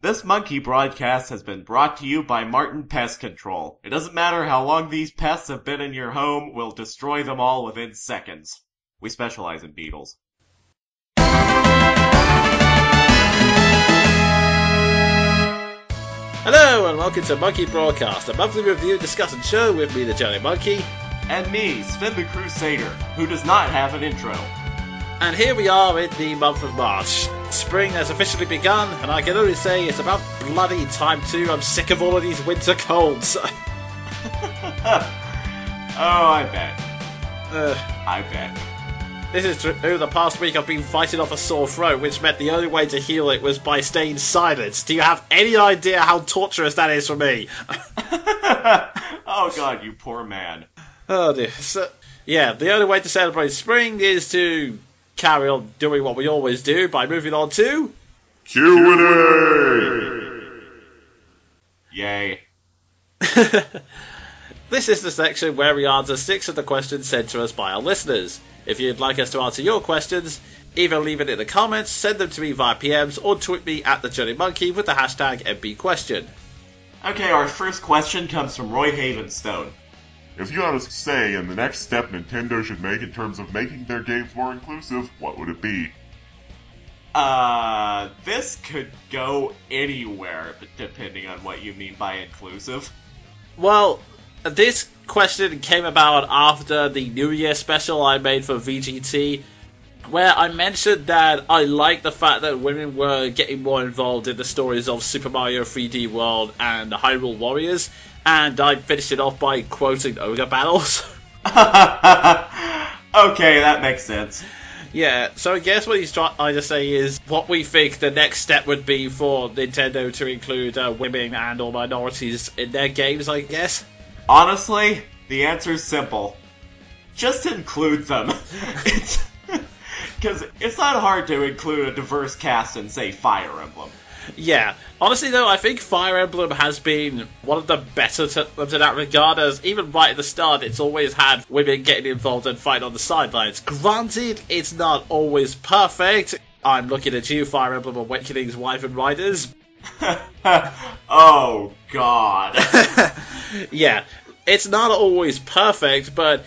This monkey broadcast has been brought to you by Martin Pest Control. It doesn't matter how long these pests have been in your home, we'll destroy them all within seconds. We specialize in beetles. Hello and welcome to Monkey Broadcast, a monthly review discussion show with me, the Jonin Monkey. And me, Sven the Crusader, who does not have an intro. And here we are in the month of March. Spring has officially begun, and I can only say it's about bloody time too. I'm sick of all of these winter colds. Oh, I bet. I bet. This is true. The past week I've been fighting off a sore throat, which meant the only way to heal it was by staying silent. Do you have any idea how torturous that is for me? Oh god, you poor man. Oh dear. So, yeah, the only way to celebrate spring is to carry on doing what we always do by moving on to Q&A! Yay. This is the section where we answer 6 of the questions sent to us by our listeners. If you'd like us to answer your questions, either leave it in the comments, send them to me via PMs, or tweet me at the Jonin Monkey with the hashtag MBQuestion. Okay, our first question comes from Roy Havenstone. If you had a say in the next step Nintendo should make in terms of making their games more inclusive, what would it be? This could go anywhere, depending on what you mean by inclusive. Well, this question came about after the New Year special I made for VGT, where I mentioned that I liked the fact that women were getting more involved in the stories of Super Mario 3D World and Hyrule Warriors, and I finished it off by quoting Ogre Battles. Okay, that makes sense. Yeah, so I guess what he's trying to say is what we think the next step would be for Nintendo to include women and or minorities in their games, I guess. Honestly, the answer's simple. Just include them. Because it's not hard to include a diverse cast in, say, Fire Emblem. Yeah. Honestly, though, I think Fire Emblem has been one of the better to that regard, as even right at the start, it's always had women getting involved and fighting on the sidelines. Granted, it's not always perfect. I'm looking at you, Fire Emblem Awakening's wife and riders. Oh, God. Yeah, it's not always perfect, but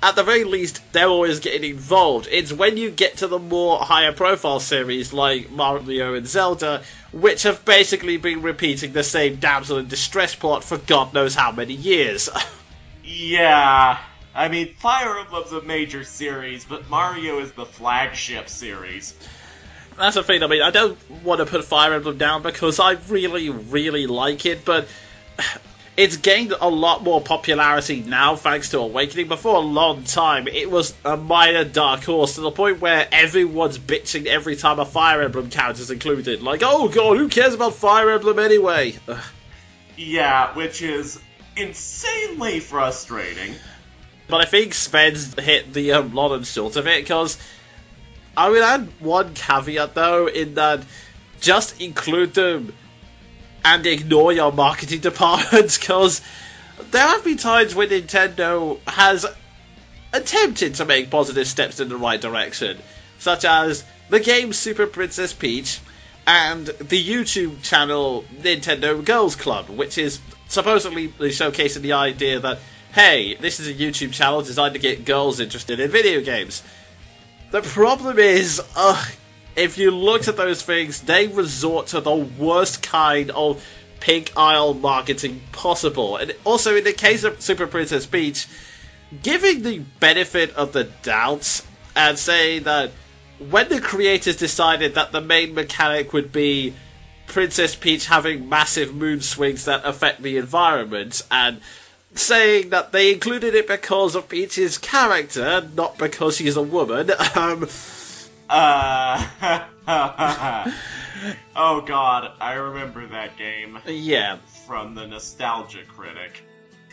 at the very least, they're always getting involved. It's when you get to the more higher profile series like Mario and Zelda, which have basically been repeating the same damsel in distress plot for God knows how many years. Yeah, I mean, Fire Emblem's a major series, but Mario is the flagship series. That's the thing, I mean, I don't want to put Fire Emblem down because I really, really like it, but it's gained a lot more popularity now thanks to Awakening, but for a long time it was a minor dark horse to the point where everyone's bitching every time a Fire Emblem character's included. Like, oh god, who cares about Fire Emblem anyway? Yeah, which is insanely frustrating. But I think Sven's hit the long and short of it, because I would add one caveat though, in that just include them and ignore your marketing departments, because there have been times when Nintendo has attempted to make positive steps in the right direction, such as the game Super Princess Peach and the YouTube channel Nintendo Girls Club, which is supposedly showcasing the idea that, hey, this is a YouTube channel designed to get girls interested in video games. The problem is, if you looked at those things, they resort to the worst kind of pink aisle marketing possible. And also, in the case of Super Princess Peach, giving the benefit of the doubt and saying that when the creators decided that the main mechanic would be Princess Peach having massive mood swings that affect the environment, and saying that they included it because of Peach's character, not because she's a woman, oh god, I remember that game. Yeah. From the Nostalgia Critic.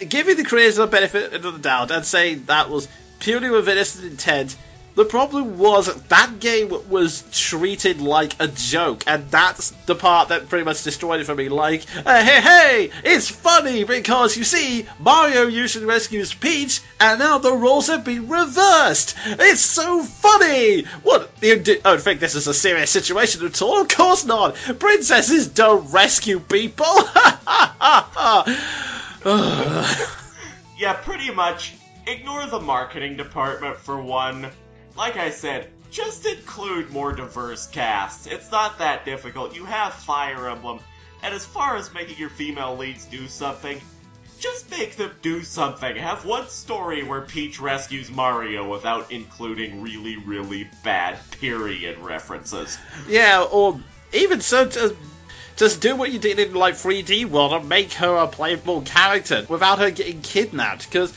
Giving the creators the benefit of the doubt and saying that was purely with innocent intent The problem was that game was treated like a joke, and that's the part that pretty much destroyed it for me. Like, hey, it's funny because, you see, Mario usually rescues Peach, and now the roles have been reversed. It's so funny. What, you don't think this is a serious situation at all? Of course not. Princesses don't rescue people. Yeah, pretty much. Ignore the marketing department for one. Like I said, just include more diverse casts. It's not that difficult. You have Fire Emblem, and as far as making your female leads do something, just make them do something. Have one story where Peach rescues Mario without including really, really bad period references. Yeah, or even so, just do what you did in, like, 3D World and make her a playable character without her getting kidnapped, because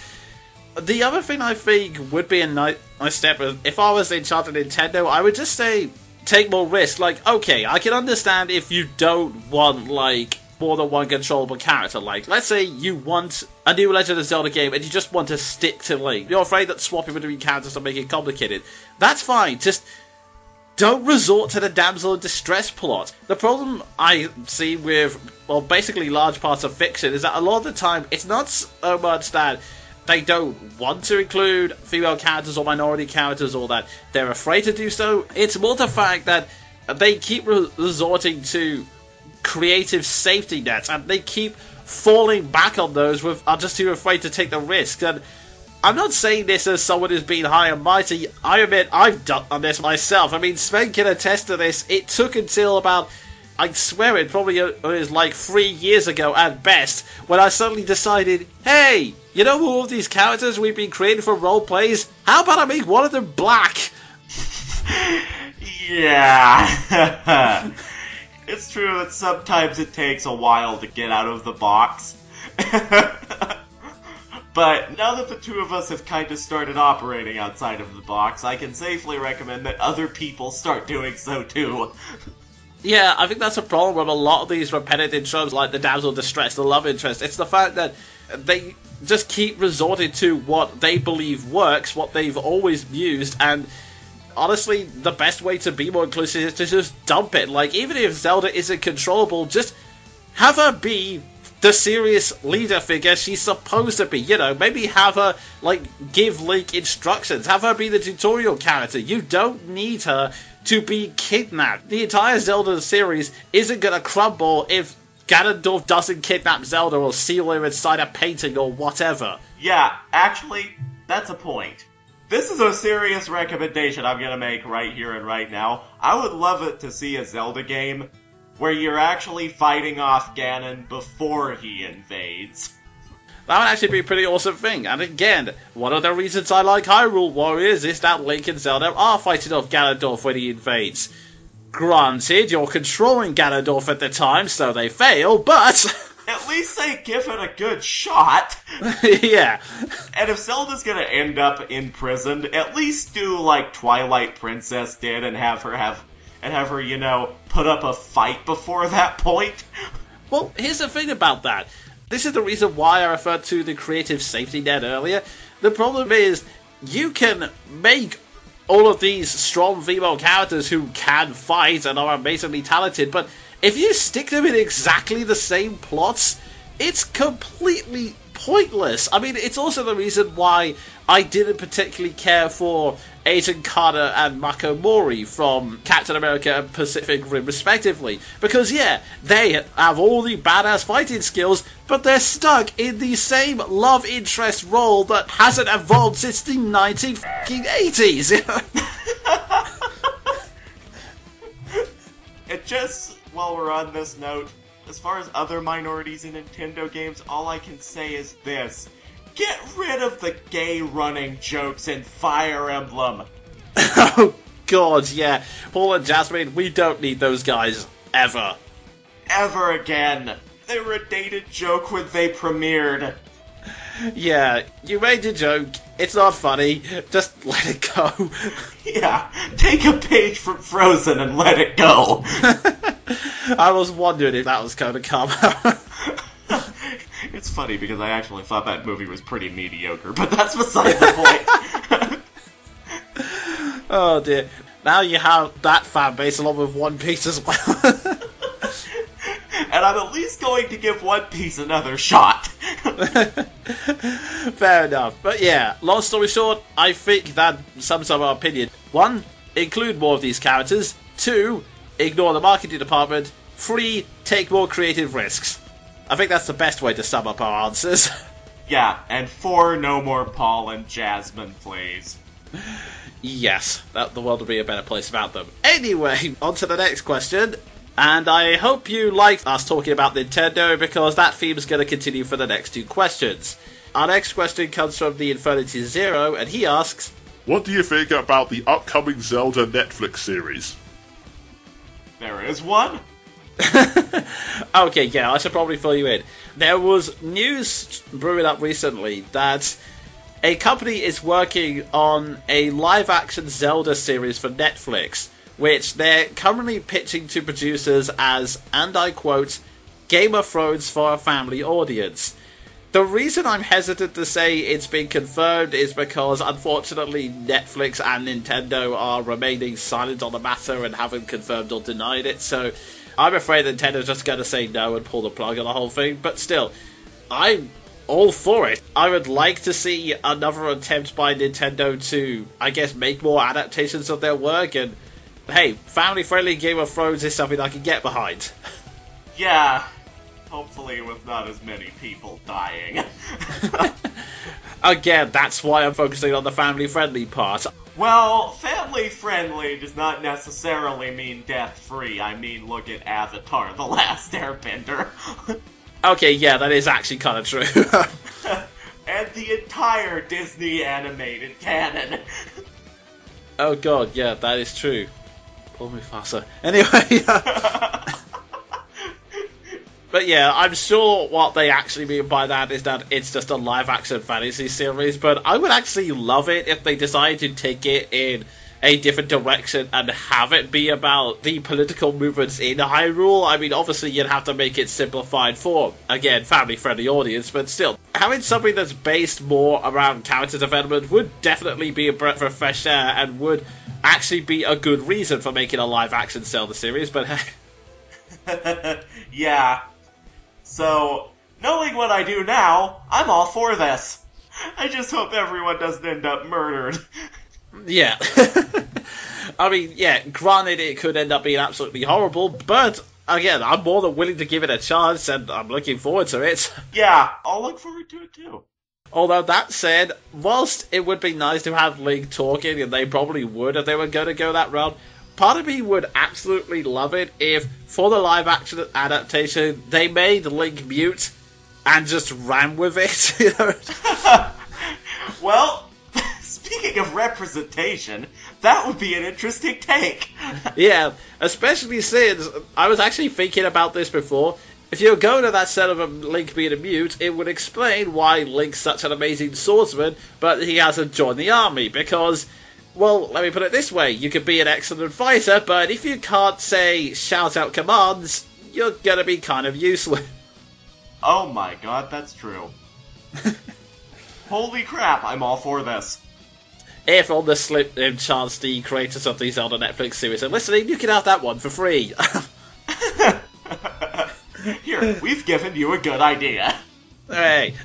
the other thing I think would be a nice step is, if I was in charge of Nintendo, I would just say, take more risks. Like, okay, I can understand if you don't want, like, more than one controllable character. Like, let's say you want a new Legend of Zelda game and you just want to stick to Link. You're afraid that swapping between characters will make it complicated. That's fine, just don't resort to the damsel in distress plot. The problem I see with, well, basically large parts of fiction is that a lot of the time, it's not so much that they don't want to include female characters or minority characters, or that they're afraid to do so. It's more the fact that they keep resorting to creative safety nets, and they keep falling back on those with are just too afraid to take the risk. And I'm not saying this as someone who's been high and mighty. I admit I've done this myself. I mean, Sven can attest to this. It took until about, I swear it probably was like 3 years ago at best, when I suddenly decided, hey, you know all of these characters we've been creating for role plays? How about I make one of them black? Yeah. It's true that sometimes it takes a while to get out of the box. But now that the two of us have kind of started operating outside of the box, I can safely recommend that other people start doing so too. Yeah, I think that's a problem with a lot of these repetitive tropes, like the damsel in distress, the love interest. It's the fact that they just keep resorting to what they believe works, what they've always used, and honestly, the best way to be more inclusive is to just dump it. Like, even if Zelda isn't controllable, just have her be the serious leader figure she's supposed to be. You know, maybe have her, like, give Link instructions. Have her be the tutorial character. You don't need her to be kidnapped. The entire Zelda series isn't gonna crumble if Ganondorf doesn't kidnap Zelda or seal her inside a painting or whatever. Yeah, actually, that's a point. This is a serious recommendation I'm gonna make right here and right now. I would love it to see a Zelda game where you're actually fighting off Ganon before he invades. That would actually be a pretty awesome thing. And again, one of the reasons I like Hyrule Warriors is that Link and Zelda are fighting off Ganondorf when he invades. Granted, you're controlling Ganondorf at the time, so they fail, but At least they give it a good shot. Yeah. And if Zelda's gonna end up imprisoned, at least do like Twilight Princess did and have her, you know, put up a fight before that point. Well, here's the thing about that. This is the reason why I referred to the creative safety net earlier. The problem is, you can make all of these strong female characters who can fight and are amazingly talented, but if you stick them in exactly the same plots, it's completely pointless. I mean, it's also the reason why I didn't particularly care for Agent Carter and Mako Mori from Captain America and Pacific Rim, respectively. Because, yeah, they have all the badass fighting skills, but they're stuck in the same love interest role that hasn't evolved since the 1980s. It just, while we're on this note, as far as other minorities in Nintendo games, all I can say is this. Get rid of the gay running jokes in Fire Emblem. Oh, God, yeah. Paul and Jasmine, we don't need those guys ever. Ever again. They were a dated joke when they premiered. Yeah, you made your joke. It's not funny. Just let it go. Yeah, take a page from Frozen and let it go. I was wondering if that was going to come out. It's funny because I actually thought that movie was pretty mediocre, but that's beside the point. Oh dear. Now you have that fan base along with One Piece as well. And I'm at least going to give One Piece another shot. Fair enough. But yeah, long story short, I think that sums up our opinion. 1, include more of these characters. 2, ignore the marketing department. 3, take more creative risks. I think that's the best way to sum up our answers. Yeah, and 4, no more Paul and Jasmine, please. Yes, the world would be a better place without them. Anyway, on to the next question. And I hope you liked us talking about Nintendo, because that theme is going to continue for the next 2 questions. Our next question comes from the Infinity Zero, and he asks, what do you think about the upcoming Zelda Netflix series? There is one? Okay, yeah, I should probably fill you in. There was news brewing up recently that a company is working on a live-action Zelda series for Netflix, which they're currently pitching to producers as, and I quote, Game of Thrones for a family audience. The reason I'm hesitant to say it's been confirmed is because, unfortunately, Netflix and Nintendo are remaining silent on the matter and haven't confirmed or denied it, so I'm afraid Nintendo's just going to say no and pull the plug on the whole thing. But still, I'm all for it. I would like to see another attempt by Nintendo to, I guess, make more adaptations of their work, and hey, family-friendly Game of Thrones is something I can get behind. Yeah, hopefully with not as many people dying. Again, that's why I'm focusing on the family-friendly part. Well, family-friendly does not necessarily mean death-free. I mean, look at Avatar: The Last Airbender. Okay, yeah, that is actually kind of true. And the entire Disney animated canon. Oh god, yeah, that is true. Poor Mufasa. Anyway, but yeah, I'm sure what they actually mean by that is that it's just a live-action fantasy series, but I would actually love it if they decided to take it in a different direction and have it be about the political movements in Hyrule. I mean, obviously you'd have to make it simplified for, again, family-friendly audience, but still, having something that's based more around character development would definitely be a breath of fresh air and would actually be a good reason for making a live-action Zelda series, but hey. Yeah. So, knowing what I do now, I'm all for this. I just hope everyone doesn't end up murdered. Yeah. I mean, yeah, granted it could end up being absolutely horrible, but again, I'm more than willing to give it a chance, and I'm looking forward to it. Yeah, I'll look forward to it too. Although that said, whilst it would be nice to have Link talking, and they probably would if they were going to go that route, part of me would absolutely love it if, for the live-action adaptation, they made Link mute and just ran with it, you know? Well, speaking of representation, that would be an interesting take. Yeah, especially since I was actually thinking about this before. If you go to that set of Link being a mute, it would explain why Link's such an amazing swordsman, but he hasn't joined the army, because, well, let me put it this way, you could be an excellent fighter, but if you can't, say, shout out commands, you're gonna be kind of useless. Oh my god, that's true. Holy crap, I'm all for this. If on the slip chance the creators of the Zelda Netflix series are listening, you can have that one for free. Here, we've given you a good idea. Hey.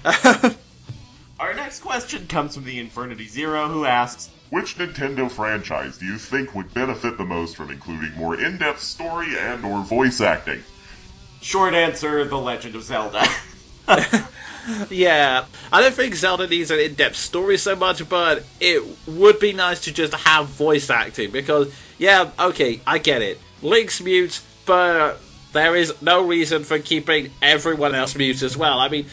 Our next question comes from the Infinity Zero, who asks, which Nintendo franchise do you think would benefit the most from including more in-depth story and or voice acting? Short answer, The Legend of Zelda. Yeah, I don't think Zelda needs an in-depth story so much, but it would be nice to just have voice acting, because, yeah, okay, I get it. Link's mute, but there is no reason for keeping everyone else mute as well. I mean,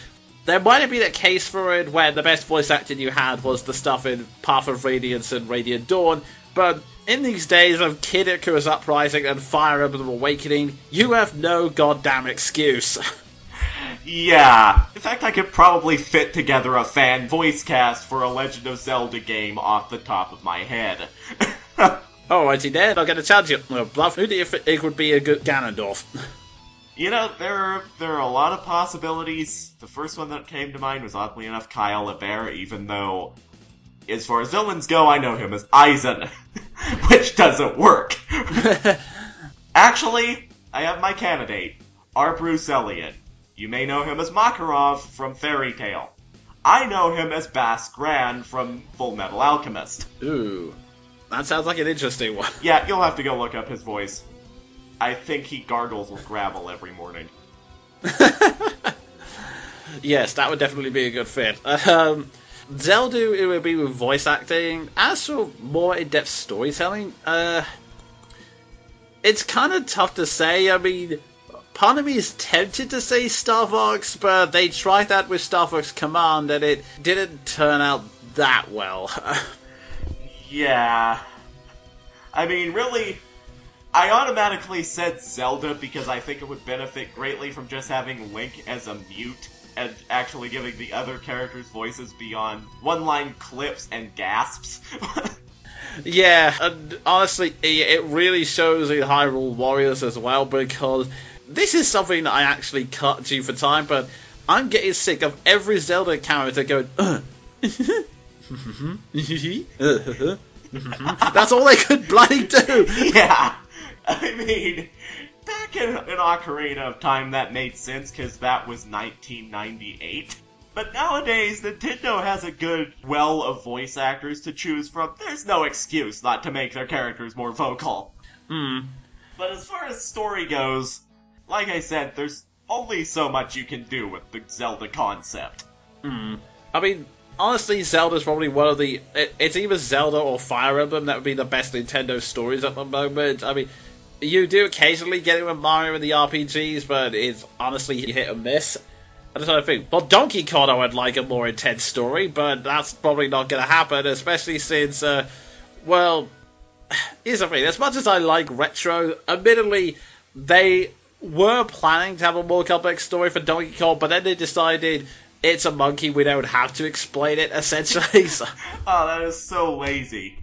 there might have been a case for it where the best voice acting you had was the stuff in Path of Radiance and Radiant Dawn, but in these days of Kid Icarus Uprising and Fire Emblem Awakening, you have no goddamn excuse. Yeah. In fact, I could probably fit together a fan voice cast for a Legend of Zelda game off the top of my head. Alrighty then, I'll get a chance here. Bluff, who do you think would be a good Ganondorf? You know, there are a lot of possibilities. The first one that came to mind was, oddly enough, Kyle LeBear, even though As far as villains go, I know him as Aizen, which doesn't work. Actually, I have my candidate, R. Bruce Elliott. You may know him as Makarov from Fairy Tail. I know him as Bass Gran from Full Metal Alchemist. Ooh, that sounds like an interesting one. Yeah, you'll have to go look up his voice. I think he gargles with gravel every morning. Yes, that would definitely be a good fit. Zelda, it would be with voice acting. As for more in-depth storytelling, it's kind of tough to say. I mean, part of me is tempted to say Star Fox, but they tried that with Star Fox Command, and it didn't turn out that well. Yeah. I mean, really, I automatically said Zelda because I think it would benefit greatly from just having Link as a mute and actually giving the other characters voices beyond one-line clips and gasps. Yeah, and honestly, it really shows in Hyrule Warriors as well, because this is something that I actually cut due for time, but I'm getting sick of every Zelda character going, That's all they could bloody do! Yeah, I mean, back in Ocarina of Time that made sense because that was 1998. But nowadays, Nintendo has a good well of voice actors to choose from. There's no excuse not to make their characters more vocal. But as far as story goes, like I said, there's only so much you can do with the Zelda concept. I mean, honestly, Zelda's probably one of the... It's either Zelda or Fire Emblem that would be the best Nintendo stories at the moment. I mean, you do occasionally get it with Mario in the RPGs, but it's honestly hit and miss. I just don't think. Well, Donkey Kong, I would like a more intense story, but that's probably not going to happen, especially since, well, here's the thing. As much as I like retro, admittedly, they were planning to have a more complex story for Donkey Kong, but then they decided it's a monkey, we don't have to explain it, essentially. So. Oh, that is so lazy.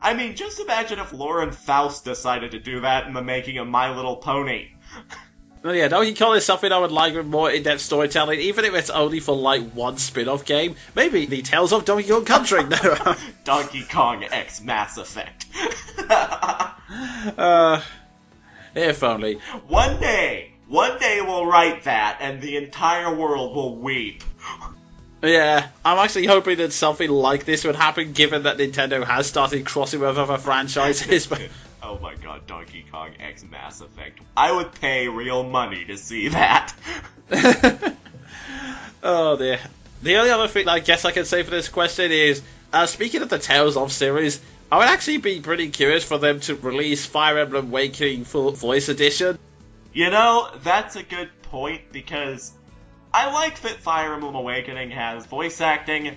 I mean, just imagine if Lauren Faust decided to do that in the making of My Little Pony. Well, yeah, Donkey Kong is something I would like with more in-depth storytelling, even if it's only for, like, one spin-off game. Maybe the Tales of Donkey Kong Country. No. Donkey Kong X Mass Effect. If only. One day we'll write that, and the entire world will weep. Yeah, I'm actually hoping that something like this would happen, given that Nintendo has started crossing with other franchises. But... Oh my god, Donkey Kong X Mass Effect. I would pay real money to see that. Oh dear. The only other thing I guess I can say for this question is, speaking of the Tales of series, I would actually be pretty curious for them to release Fire Emblem Awakening Full Voice Edition. You know, that's a good point, because I like that Fire Emblem Awakening has voice acting,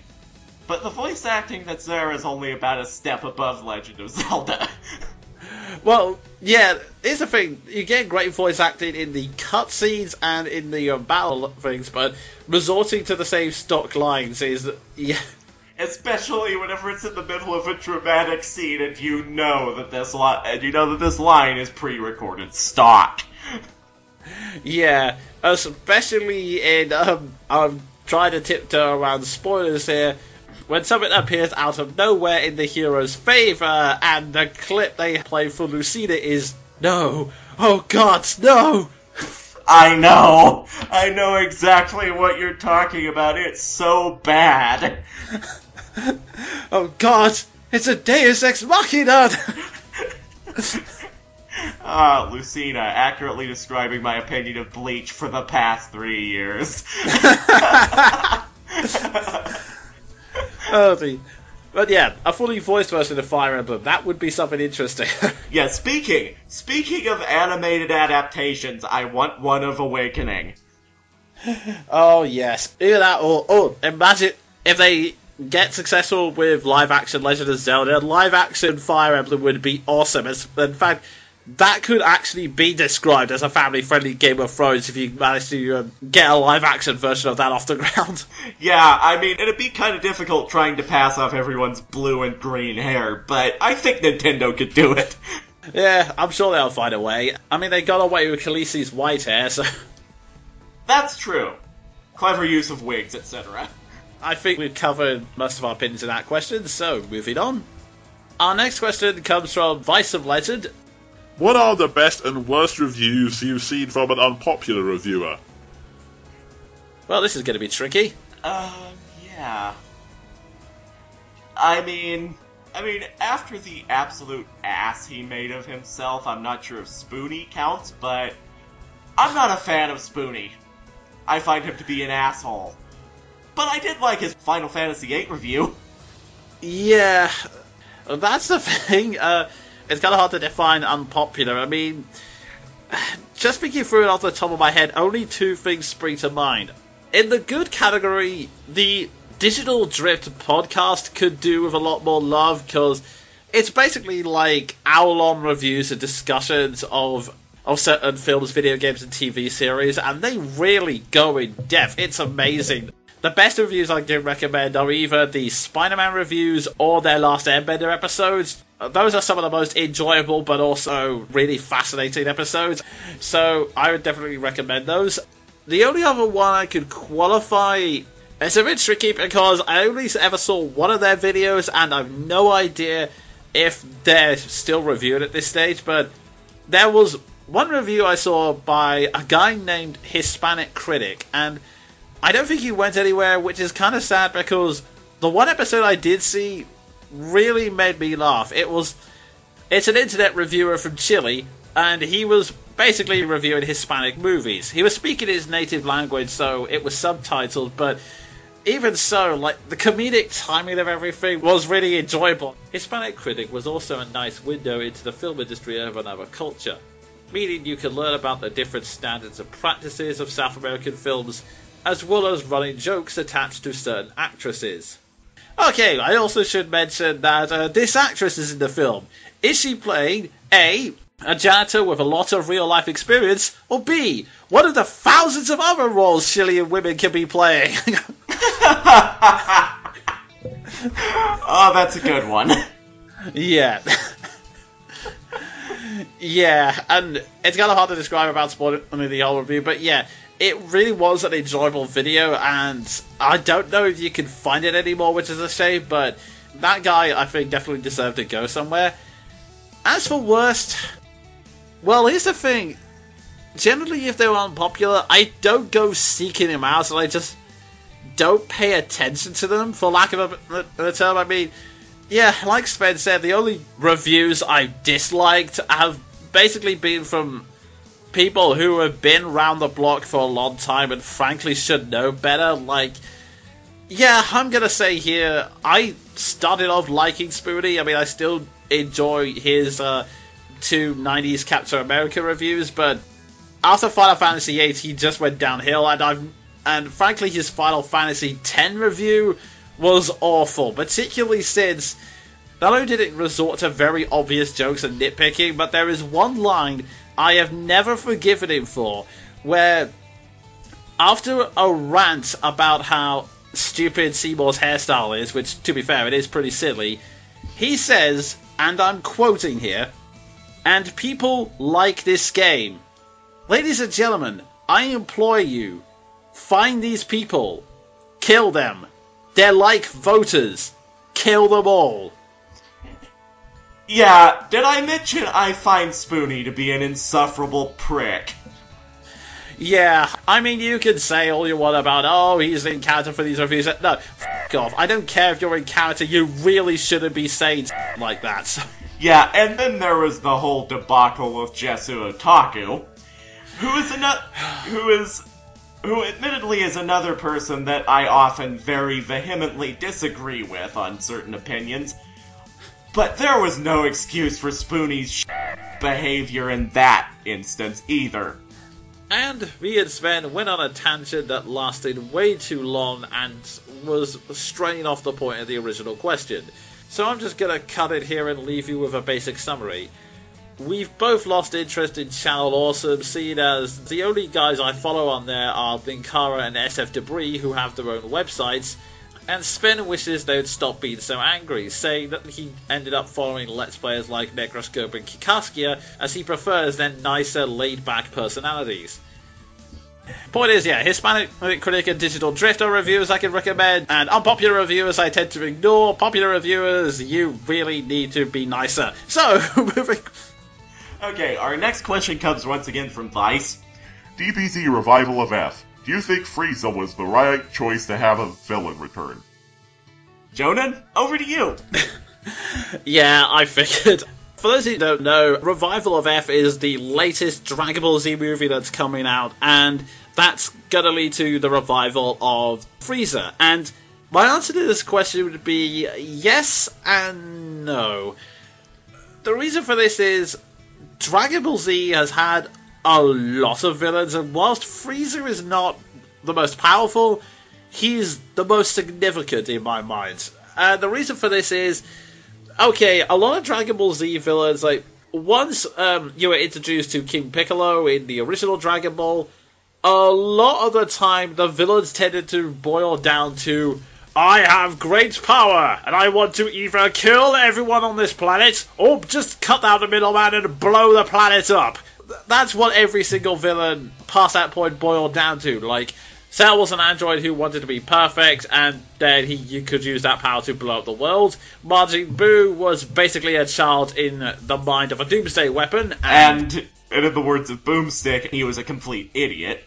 but the voice acting that's there is only about a step above Legend of Zelda. Well, yeah, here's the thing. You get great voice acting in the cutscenes and in the battle things, but resorting to the same stock lines is... yeah. Especially whenever it's in the middle of a dramatic scene and you know that this line is pre-recorded stock. Yeah, especially in, I'm trying to tiptoe around spoilers here, when something appears out of nowhere in the hero's favour, and the clip they play for Lucina is, no, oh god, no! I know exactly what you're talking about, it's so bad. Oh god, it's a Deus Ex Machina! Lucina, accurately describing my opinion of Bleach for the past 3 years. Oh, dear. But yeah, a fully voiced version of Fire Emblem, that would be something interesting. Yeah, speaking of animated adaptations, I want one of Awakening. Oh yes, either that or, imagine if they get successful with live-action Legend of Zelda, live-action Fire Emblem would be awesome. In fact, that could actually be described as a family-friendly Game of Thrones if you manage to get a live-action version of that off the ground. Yeah, I mean, it'd be kind of difficult trying to pass off everyone's blue and green hair, but I think Nintendo could do it. Yeah, I'm sure they'll find a way. I mean, they got away with Khaleesi's white hair, so... That's true. Clever use of wigs, etc. I think we've covered most of our opinions in that question, so moving on. Our next question comes from Vice of Legend. What are the best and worst reviews you've seen from an unpopular reviewer? Well, this is going to be tricky. Yeah. I mean, after the absolute ass he made of himself, I'm not sure if Spoony counts, but I'm not a fan of Spoony. I find him to be an asshole. But I did like his Final Fantasy VIII review. Yeah, that's the thing. It's kind of hard to define unpopular. I mean, just speaking through it off the top of my head, only two things spring to mind. In the good category, the Digital Drift podcast could do with a lot more love, because it's basically like hour-long reviews and discussions of certain films, video games, and TV series, and they really go in depth. It's amazing. The best reviews I can recommend are either the Spider-Man reviews or their Last Airbender episodes. Those are some of the most enjoyable but also really fascinating episodes, so I would definitely recommend those. The only other one I could qualify, it's a bit tricky because I only ever saw one of their videos and I've no idea if they're still reviewed at this stage, but there was one review I saw by a guy named Hispanic Critic, and I don't think he went anywhere, which is kind of sad because the one episode I did see really made me laugh. It's an internet reviewer from Chile, and he was basically reviewing Hispanic movies. He was speaking his native language, so it was subtitled, but even so, like, the comedic timing of everything was really enjoyable. Hispanic Critic was also a nice window into the film industry of another culture, meaning you can learn about the different standards and practices of South American films, as well as running jokes attached to certain actresses. Okay, I also should mention that this actress is in the film. Is she playing A, a janitor with a lot of real-life experience, or B, one of the thousands of other roles Chilean women can be playing? Oh, that's a good one. Yeah. Yeah, and it's kind of hard to describe about spoiling the whole review, but yeah, it really was an enjoyable video, and I don't know if you can find it anymore, which is a shame, but that guy, I think, definitely deserved to go somewhere. As for worst, well, here's the thing. Generally, if they're unpopular, I don't go seeking them out, and I just don't pay attention to them, for lack of a term. I mean, yeah, like Sven said, the only reviews I've disliked have basically been from people who have been around the block for a long time and frankly should know better. Like, yeah, I'm gonna say here, I started off liking Spoony. I mean, I still enjoy his two 90s Captain America reviews, but after Final Fantasy VIII, he just went downhill, and frankly, his Final Fantasy X review was awful, particularly since not only did it resort to very obvious jokes and nitpicking, but there is one line I have never forgiven him for, where after a rant about how stupid Seymour's hairstyle is, which, to be fair, it is pretty silly, he says, and I'm quoting here, "And people like this game. Ladies and gentlemen, I implore you, find these people, kill them. They're like voters. Kill them all." Yeah, did I mention I find Spoony to be an insufferable prick? Yeah, I mean, you can say all you want about, oh, he's in character for these reviews. No, f*** off. I don't care if you're in character, you really shouldn't be saying like that. Yeah, and then there was the whole debacle with Jesu Otaku, who admittedly is another person that I often very vehemently disagree with on certain opinions, but there was no excuse for Spoony's behavior in that instance either. And me and Sven went on a tangent that lasted way too long and was straying off the point of the original question. So I'm just going to cut it here and leave you with a basic summary. We've both lost interest in Channel Awesome, seeing as the only guys I follow on there are Linkara and SF Debris, who have their own websites, and Sven wishes they would stop being so angry, saying that he ended up following Let's Players like Necroscope and Kikaskia, as he prefers their nicer, laid-back personalities. Point is, yeah, Hispanic Critic and Digital Drifter reviews I can recommend, and unpopular reviewers I tend to ignore. Popular reviewers, you really need to be nicer. So, moving... Okay, our next question comes once again from Vice. DBZ Revival of F. Do you think Frieza was the right choice to have a villain return? Jonin, over to you. Yeah, I figured. For those who don't know, Revival of F is the latest Dragon Ball Z movie that's coming out, and that's gonna lead to the revival of Frieza. And my answer to this question would be yes and no. The reason for this is Dragon Ball Z has had a lot of villains, and whilst Frieza is not the most powerful, he's the most significant in my mind. And the reason for this is, okay, a lot of Dragon Ball Z villains, like, once you were introduced to King Piccolo in the original Dragon Ball, a lot of the time the villains tended to boil down to, I have great power, and I want to either kill everyone on this planet, or just cut out the middleman and blow the planet up. That's what every single villain past that point boiled down to. Like, Cell was an android who wanted to be perfect, and then you could use that power to blow up the world. Majin Buu was basically a child in the mind of a doomsday weapon. And in the words of Boomstick, he was a complete idiot.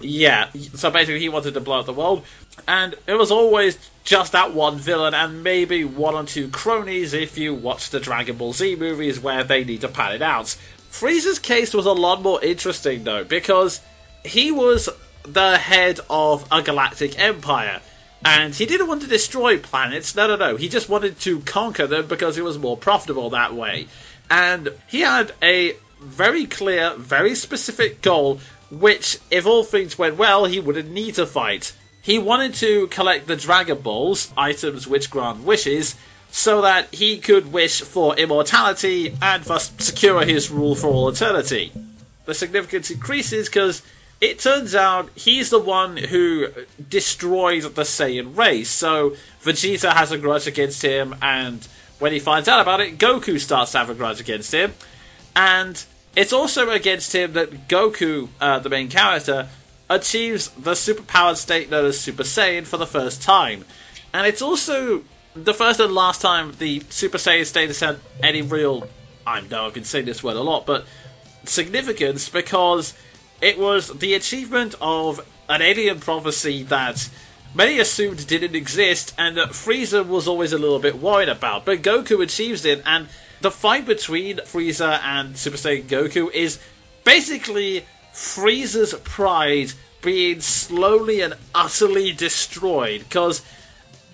Yeah, so basically he wanted to blow up the world. And it was always just that one villain, and maybe one or two cronies if you watch the Dragon Ball Z movies where they need to pad it out. Frieza's case was a lot more interesting, though, because he was the head of a galactic empire, and he didn't want to destroy planets. No, he just wanted to conquer them because it was more profitable that way. And he had a very clear, very specific goal, which, if all things went well, he wouldn't need to fight. He wanted to collect the Dragon Balls, items which grant wishes, so that he could wish for immortality and thus secure his rule for all eternity. The significance increases because it turns out he's the one who destroyed the Saiyan race, so Vegeta has a grudge against him, and when he finds out about it, Goku starts to have a grudge against him. And it's also against him that Goku, the main character, achieves the superpowered state known as Super Saiyan for the first time. And it's also the first and last time the Super Saiyan state has had any real, I know I've been saying this word a lot, but significance, because it was the achievement of an alien prophecy that many assumed didn't exist, and that Frieza was always a little bit worried about. But Goku achieves it, and the fight between Frieza and Super Saiyan Goku is basically Frieza's pride being slowly and utterly destroyed, because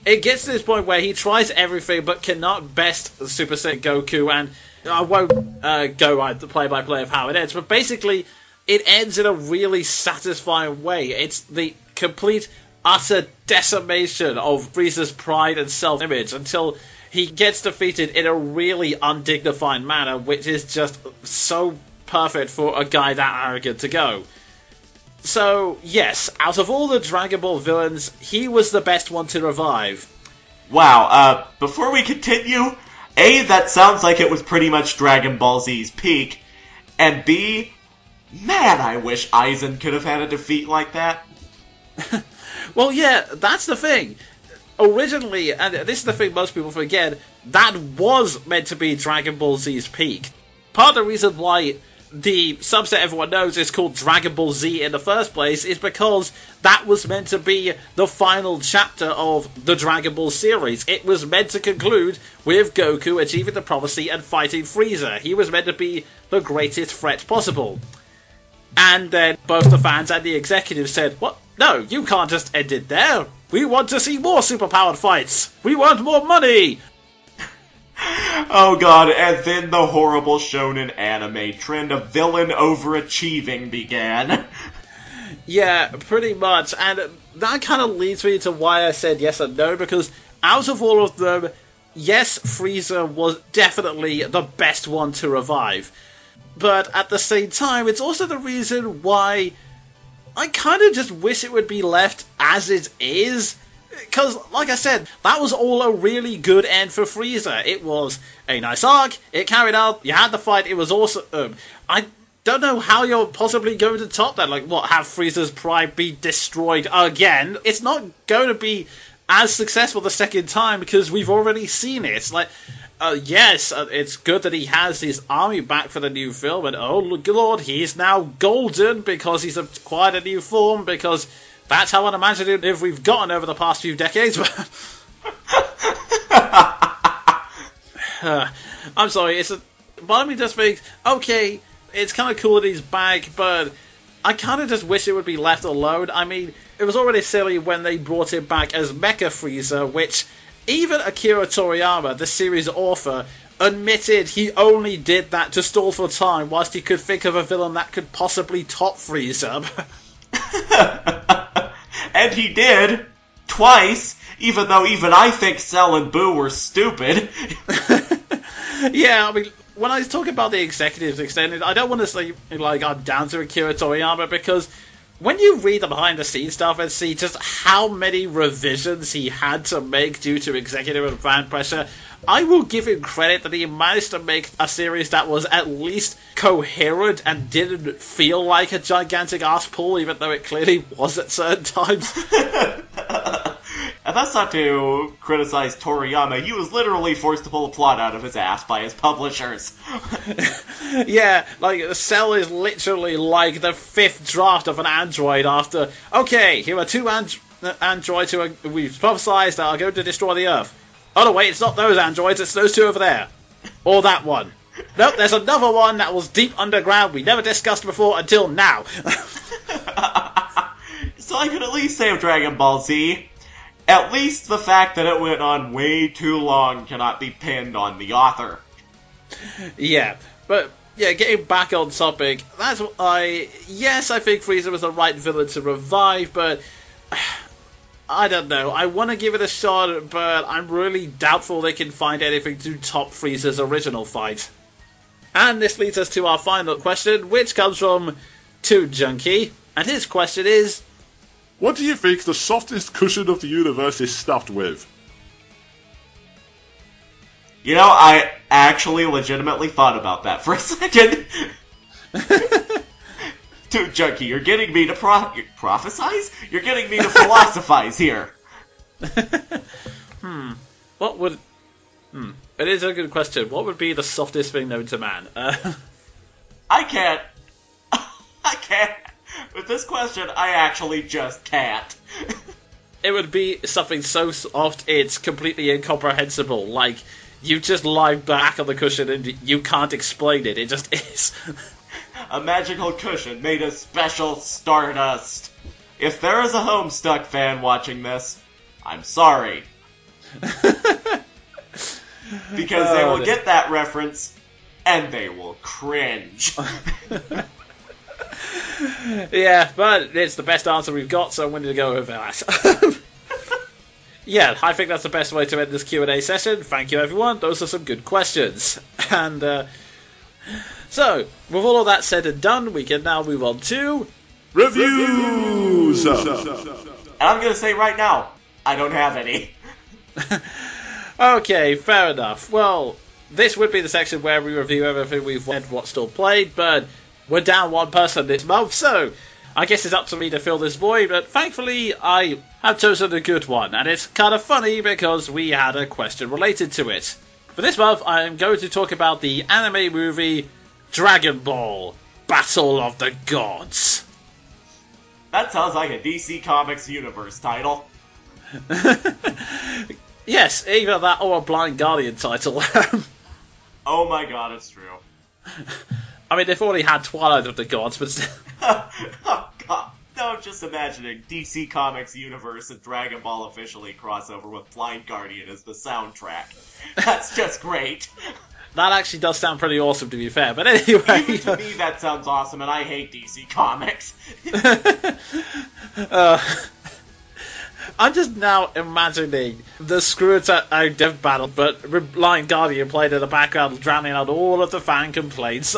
it gets to this point where he tries everything but cannot best Super Saiyan Goku, and I won't go the play-by-play of how it ends, but basically it ends in a really satisfying way. It's the complete, utter decimation of Frieza's pride and self-image until he gets defeated in a really undignified manner, which is just so perfect for a guy that arrogant to go. So, yes, out of all the Dragon Ball villains, he was the best one to revive. Wow, before we continue, A, that sounds like it was pretty much Dragon Ball Z's peak, and B, man, I wish Aizen could have had a defeat like that. Well, yeah, that's the thing. Originally, and this is the thing most people forget, that was meant to be Dragon Ball Z's peak. Part of the reason why the subset everyone knows is called Dragon Ball Z in the first place is because that was meant to be the final chapter of the Dragon Ball series. It was meant to conclude with Goku achieving the prophecy and fighting Frieza. He was meant to be the greatest threat possible. And then both the fans and the executives said, "What? No, you can't just end it there. We want to see more superpowered fights. We want more money." Oh god, and then the horrible shonen anime trend of villain overachieving began. Yeah, pretty much, and that kind of leads me to why I said yes and no, because out of all of them, yes, Frieza was definitely the best one to revive. But at the same time, it's also the reason why I kind of just wish it would be left as it is. Because, like I said, that was all a really good end for Frieza. It was a nice arc, it carried out, you had the fight, it was awesome. don't know how you're possibly going to top that. Like, what, have Frieza's pride be destroyed again? It's not going to be as successful the second time because we've already seen it. It's like, yes, it's good that he has his army back for the new film, and oh lord, he's now golden because he's acquired a new form, because that's how unimaginative we've gotten over the past few decades. I'm sorry, part of me just thinks, okay, it's kind of cool that he's back, but I kind of just wish it would be left alone. I mean, it was already silly when they brought him back as Mecha Frieza, which even Akira Toriyama, the series author, admitted he only did that to stall for time whilst he could think of a villain that could possibly top Frieza. And he did, twice, even though even I think Cell and Boo were stupid. Yeah, I mean, when I talk about the executives extended, I don't want to say, like, I'm down to Akira Toriyama, because when you read the behind-the-scenes stuff and see just how many revisions he had to make due to executive and fan pressure, I will give him credit that he managed to make a series that was at least coherent and didn't feel like a gigantic ass pull, even though it clearly was at certain times. And that's not to criticize Toriyama. He was literally forced to pull a plot out of his ass by his publishers. Yeah, like, Cell is literally like the fifth draft of an android after, okay, here are two androids who we've publicized that are going to destroy the Earth. Oh no, wait, it's not those androids, it's those two over there. Or that one. Nope, there's another one that was deep underground we never discussed before until now. So I could at least say of Dragon Ball Z, at least the fact that it went on way too long cannot be pinned on the author. Yeah, but yeah, getting back on topic, that's what I think Frieza was the right villain to revive, but I don't know. I want to give it a shot, but I'm really doubtful they can find anything to top Frieza's original fight. And this leads us to our final question, which comes from Toon Junkie, and his question is, what do you think the softest cushion of the universe is stuffed with? You know, I actually legitimately thought about that for a second. Toon Junkie, you're getting me to prophesize? You're getting me to philosophize here. What would... It is a good question. What would be the softest thing known to man? I can't. With this question, I actually just can't. It would be something so soft it's completely incomprehensible. Like, you just lie back on the cushion and you can't explain it. It just is. A magical cushion made of special stardust. If there is a Homestuck fan watching this, I'm sorry. Because they will get that reference, and they will cringe. Yeah, but it's the best answer we've got, so I'm willing to go with that. Yeah, I think that's the best way to end this Q&A session. Thank you, everyone. Those are some good questions. And, so, with all of that said and done, we can now move on to... Reviews! And I'm going to say right now, I don't have any. Okay, fair enough. Well, this would be the section where we review everything we've read, what's still played, but we're down one person this month, so I guess it's up to me to fill this void, but thankfully I have chosen a good one, and it's kind of funny because we had a question related to it. For this month, I am going to talk about the anime movie Dragon Ball Battle of the Gods. That sounds like a DC Comics universe title. Yes, either that or a Blind Guardian title. Oh my god, it's true. I mean, they've already had Twilight of the Gods, but still... Oh god. No, I'm just imagining DC Comics universe and Dragon Ball officially crossover with Blind Guardian as the soundtrack. That's just great. That actually does sound pretty awesome, to be fair, but anyway... Even to me, that sounds awesome, and I hate DC Comics. I'm just now imagining the Screw-It Out Dev Battle, but Blind Guardian played in the background, drowning out all of the fan complaints.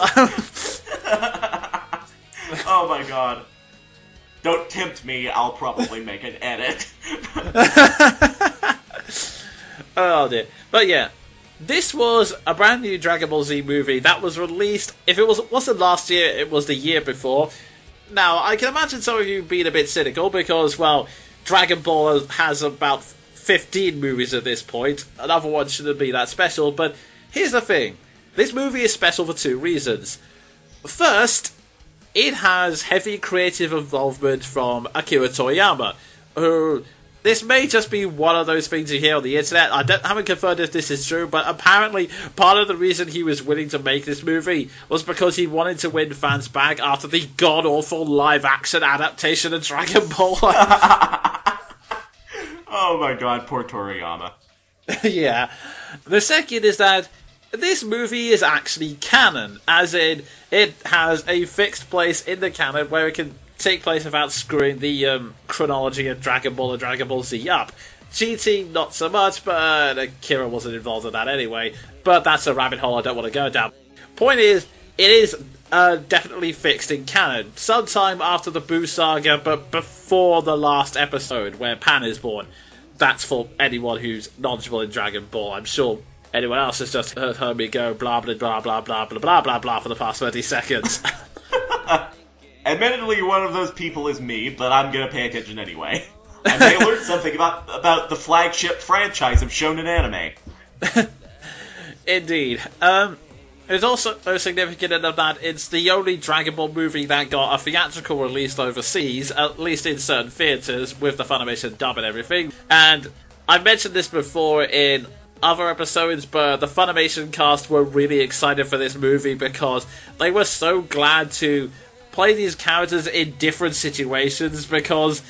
Oh my god. Don't tempt me, I'll probably make an edit. Oh dear. But yeah, This was a brand new Dragon Ball Z movie that was released, if it wasn't last year, it was the year before. Now, I can imagine some of you being a bit cynical because, well, Dragon Ball has about 15 movies at this point. Another one shouldn't be that special, but here's the thing. This movie is special for two reasons. First, it has heavy creative involvement from Akira Toriyama, who... This may just be one of those things you hear on the internet. I haven't confirmed if this is true, but apparently part of the reason he was willing to make this movie was because he wanted to win fans back after the god-awful live-action adaptation of Dragon Ball. Oh my god, poor Toriyama. Yeah. The second is that this movie is actually canon, as in it has a fixed place in the canon where it can take place without screwing the chronology of Dragon Ball and Dragon Ball Z up. GT, not so much, but Akira wasn't involved in that anyway. But that's a rabbit hole I don't want to go down. Point is, it is definitely fixed in canon. Sometime after the Buu Saga, but before the last episode where Pan is born. That's for anyone who's knowledgeable in Dragon Ball. I'm sure anyone else has just heard me go blah blah blah blah blah blah blah blah blah for the past 30 seconds. Admittedly, one of those people is me, but I'm gonna pay attention anyway. I may learn something about the flagship franchise of shonen anime. Indeed. It's also significant enough that it's the only Dragon Ball movie that got a theatrical release overseas, at least in certain theatres, with the Funimation dub and everything. And I've mentioned this before in other episodes, but the Funimation cast were really excited for this movie because they were so glad to play these characters in different situations, because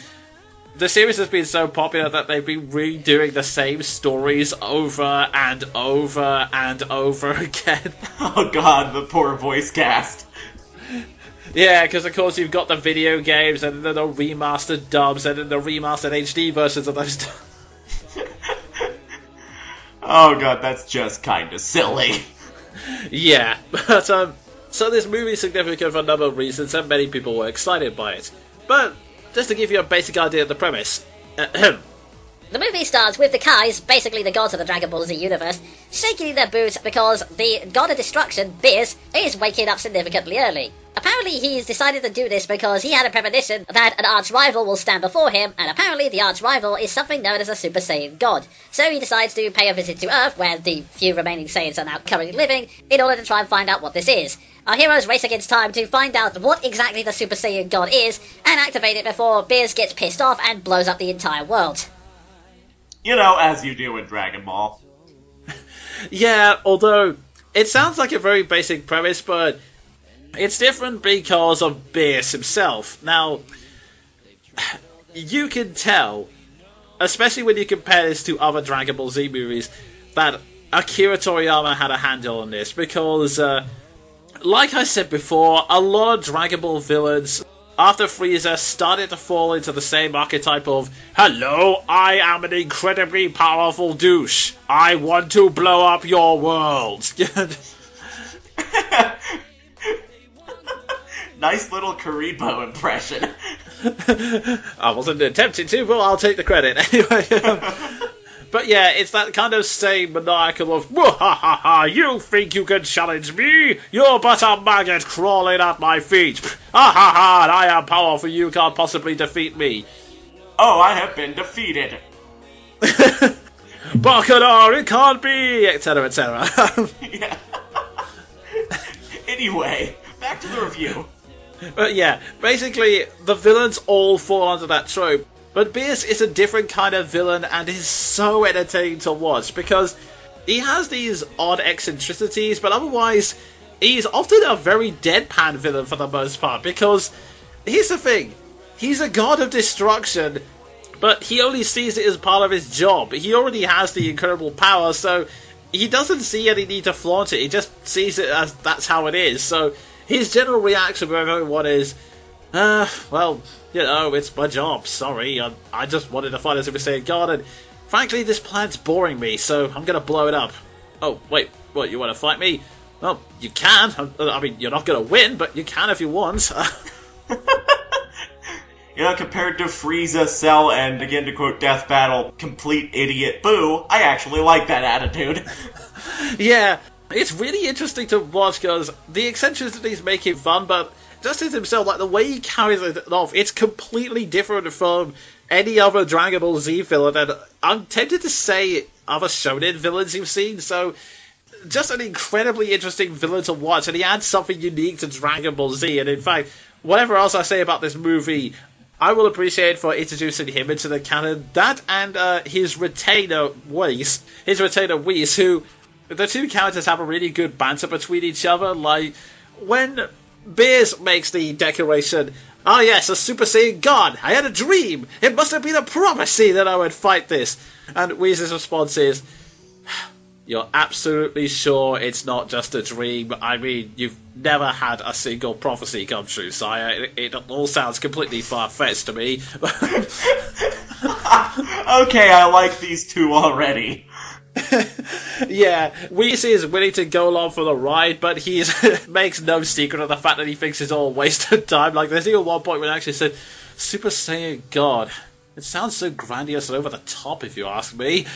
the series has been so popular that they've been redoing the same stories over and over and over again. Oh god, the poor voice cast. Yeah, because of course you've got the video games and then the remastered dubs and then the remastered HD versions of those dubs. Oh god, that's just kinda silly. Yeah, but so this movie is significant for a number of reasons, and many people were excited by it. But, just to give you a basic idea of the premise. The movie starts with the Kais, basically the gods of the Dragon Ball Z universe, shaking their boots because the god of destruction, Beerus, is waking up significantly early. Apparently he's decided to do this because he had a premonition that an arch-rival will stand before him, and apparently the arch-rival is something known as a Super Saiyan God. So he decides to pay a visit to Earth, where the few remaining Saiyans are now currently living, in order to try and find out what this is. Our heroes race against time to find out what exactly the Super Saiyan God is, and activate it before Beerus gets pissed off and blows up the entire world. You know, as you do in Dragon Ball. Yeah, although it sounds like a very basic premise, but it's different because of Beerus himself. Now, you can tell, especially when you compare this to other Dragon Ball Z movies, that Akira Toriyama had a handle on this, because, like I said before, a lot of Dragon Ball villains, after Frieza, started to fall into the same archetype of, hello, I am an incredibly powerful douche. I want to blow up your world. Nice little Karibo impression. I wasn't attempting to, but I'll take the credit. Anyway, but yeah, it's that kind of same maniacal of, ha, you think you can challenge me? You're but a maggot crawling at my feet. Ha, I am powerful, you can't possibly defeat me. Oh, I have been defeated. Bacchanal, it can't be, etc, etc. Yeah. Anyway, back to the review. But yeah, basically, the villains all fall under that trope. But Beerus is a different kind of villain and is so entertaining to watch because he has these odd eccentricities, but otherwise, he's often a very deadpan villain for the most part. Because, here's the thing, he's a god of destruction, but he only sees it as part of his job. He already has the incredible power, so he doesn't see any need to flaunt it. He just sees it as that's how it is. So his general reaction with everyone is, well, you know, it's my job, sorry. I just wanted to fight a Super Saiyan God, and frankly, this planet's boring me, so I'm gonna blow it up. Oh, wait, what, you want to fight me? Well, you can. I mean, you're not gonna win, but you can if you want. You know, compared to Frieza, Cell, and, again to quote Death Battle, complete idiot Boo, I actually like that attitude. Yeah, it's really interesting to watch because the eccentricities make it fun, but Justice himself, like the way he carries it off, it's completely different from any other Dragon Ball Z villain, and I'm tempted to say other shonen villains you've seen, so just an incredibly interesting villain to watch, and he adds something unique to Dragon Ball Z, and in fact, whatever else I say about this movie, I will appreciate for introducing him into the canon. That and his retainer Whis, who the two characters have a really good banter between each other. Like when Beers makes the declaration, "Oh yes, a Super Saiyan God! I had a dream! It must have been a prophecy that I would fight this!" And Whis' response is, "You're absolutely sure it's not just a dream? I mean, you've never had a single prophecy come true, sire. It all sounds completely far-fetched to me." Okay, I like these two already. Yeah, Whis is willing to go along for the ride, but he makes no secret of the fact that he thinks it's all a waste of time. Like, there's even one point when I actually said, "Super Saiyan God. It sounds so grandiose and over the top, if you ask me."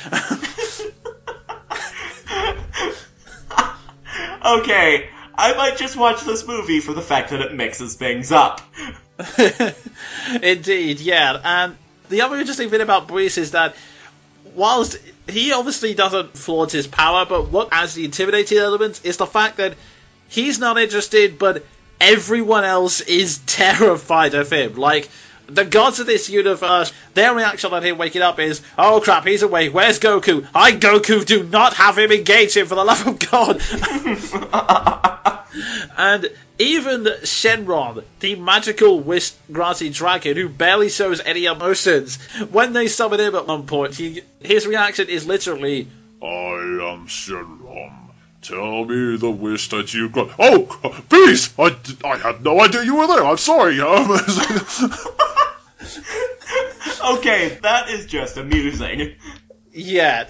Okay, I might just watch this movie for the fact that it mixes things up. Indeed, yeah. And the other interesting thing about Whis is that whilst he obviously doesn't flaunt his power, but what adds the intimidating element is the fact that he's not interested, but everyone else is terrified of him. Like, the gods of this universe, their reaction on him waking up is, "Oh crap, he's awake, where's Goku? Goku, do not have him engage him, for the love of God!" And even Shenron, the magical wish-granting dragon who barely shows any emotions, when they summon him at one point, his reaction is literally, "I am Shenron. Tell me the wish that you got." "Oh, please! I had no idea you were there. I'm sorry." Okay, that is just amusing. Yeah,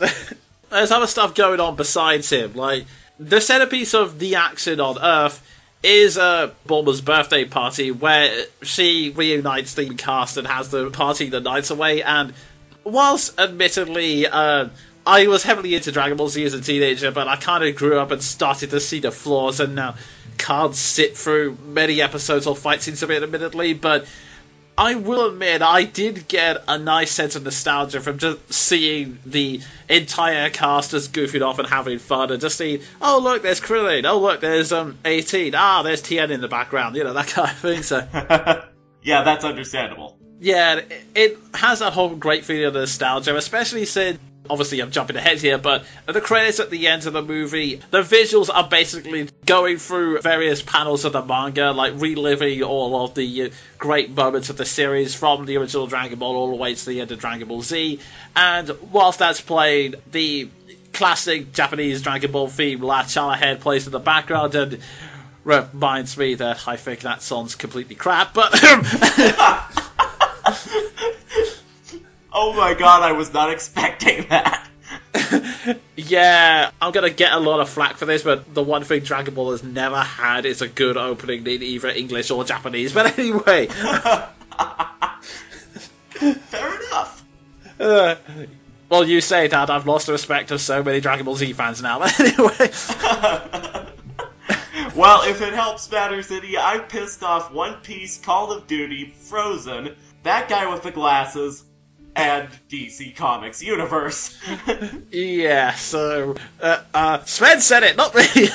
there's other stuff going on besides him. Like, the centerpiece of the action on Earth is Bulma's birthday party, where she reunites the cast and has the party the nights away. And whilst admittedly I was heavily into Dragon Ball Z as a teenager, but I kind of grew up and started to see the flaws, and now can't sit through many episodes or fight scenes of it, admittedly, but I will admit, I did get a nice sense of nostalgia from just seeing the entire cast just goofing off and having fun, and just seeing, oh look, there's Krillin, oh look, there's 18, there's Tien in the background, you know, that kind of thing, so... Yeah, that's understandable. Yeah, it has that whole great feeling of nostalgia, especially since, obviously I'm jumping ahead here, but the credits at the end of the movie, the visuals are basically going through various panels of the manga, like reliving all of the great moments of the series from the original Dragon Ball all the way to the end of Dragon Ball Z, and whilst that's playing, the classic Japanese Dragon Ball theme, La Chala Head, plays in the background, and reminds me that I think that song's completely crap, but... Oh my god, I was not expecting that. Yeah, I'm gonna get a lot of flack for this, but the one thing Dragon Ball has never had is a good opening in either English or Japanese. But anyway. Fair enough. Well, you say that, I've lost the respect of so many Dragon Ball Z fans now. But anyway. Well, if it helps Matter City, I pissed off One Piece, Call of Duty, Frozen, that guy with the glasses, and DC Comics universe. Yeah, so Sven said it, not me.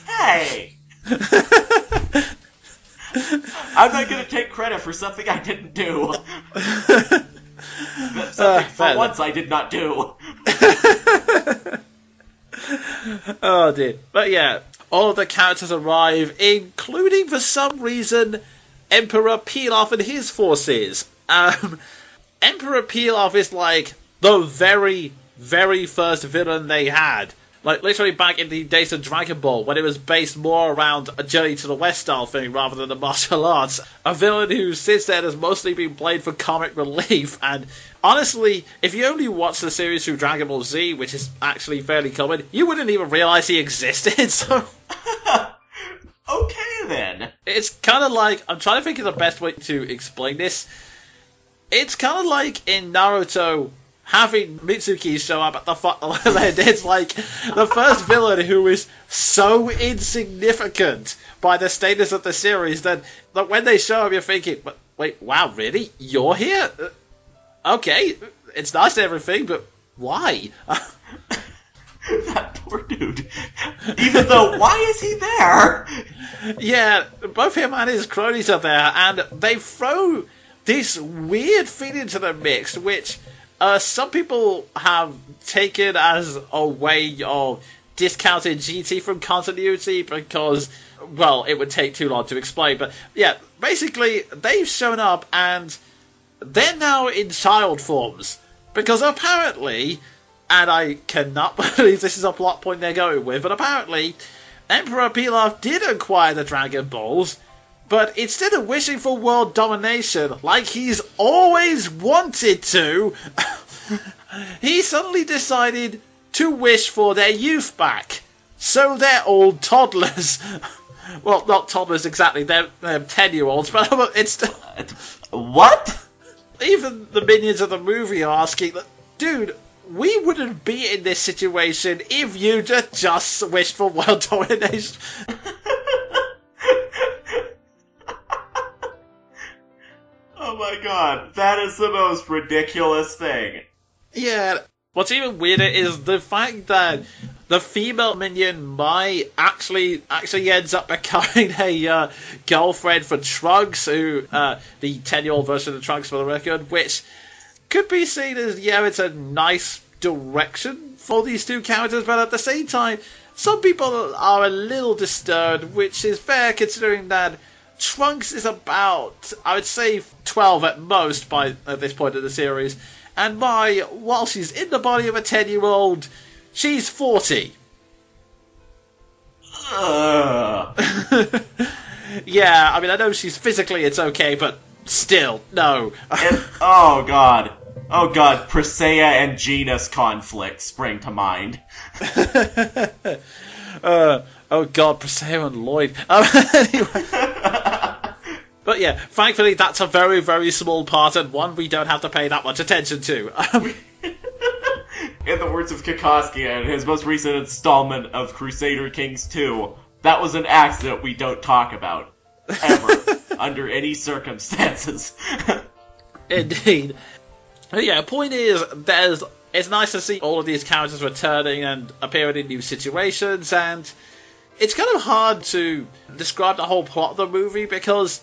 Hey! I'm not gonna take credit for something I didn't do. Something for once I did not do. Oh dear. But yeah, all of the characters arrive, including, for some reason, Emperor Pilaf and his forces. Emperor Pilaf is like the very, very first villain they had. Like, literally back in the days of Dragon Ball, when it was based more around a Journey to the West style thing rather than the martial arts. A villain who since then has mostly been played for comic relief. And honestly, if you only watch the series through Dragon Ball Z, which is actually fairly common, you wouldn't even realise he existed, so... Okay then. It's kind of like, I'm trying to think of the best way to explain this. It's kind of like in Naruto, having Mitsuki show up at the land, it's like the first villain who is so insignificant by the status of the series that when they show up, you're thinking, wait, wow, really? You're here? Okay, it's nice and everything, but why? That poor dude. Even though, why is he there? Yeah, both him and his cronies are there, and they throw this weird thing into the mix, which some people have taken as a way of discounting GT from continuity because, well, it would take too long to explain. But yeah, basically, they've shown up and they're now in child forms. Because apparently, and I cannot believe this is a plot point they're going with, but apparently, Emperor Pilaf did acquire the Dragon Balls, but instead of wishing for world domination, like he's always wanted to, he suddenly decided to wish for their youth back. So they're all toddlers. Well, not toddlers exactly, they're 10-year-olds, but it's still... What? Even the minions of the movie are asking, dude, we wouldn't be in this situation if you just wished for world domination. Oh my god, that is the most ridiculous thing. Yeah, what's even weirder is the fact that the female minion Mai actually ends up becoming a girlfriend for Trunks, who the 10-year-old version of Trunks for the record, which could be seen as, yeah, it's a nice direction for these two characters, but at the same time, some people are a little disturbed, which is fair considering that Trunks is about, I would say, 12 at most at this point in the series, and Mai, while she's in the body of a 10-year-old, she's 40. Yeah, I mean, I know she's physically, it's okay, but still, no. Oh god, Presea and Genus conflict spring to mind. Oh god, Presea and Lloyd. Anyway. But yeah, thankfully that's a very, very small part, and one we don't have to pay that much attention to. In the words of Kikoski in his most recent installment of Crusader Kings 2, that was an accident we don't talk about. Ever. Under any circumstances. Indeed. But yeah, point is, it's nice to see all of these characters returning and appearing in new situations, and it's kind of hard to describe the whole plot of the movie because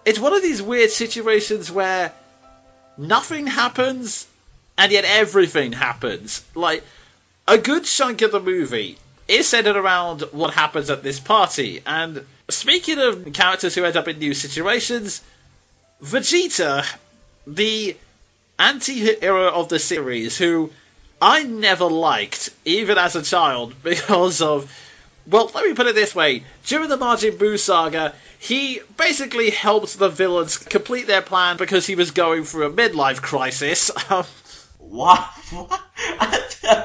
it's one of these weird situations where nothing happens and yet everything happens. Like, a good chunk of the movie is centered around what happens at this party, and speaking of characters who end up in new situations, Vegeta, the anti-hero of the series, who I never liked, even as a child, because of, well, let me put it this way, during the Majin Buu saga, he basically helped the villains complete their plan because he was going through a midlife crisis. What?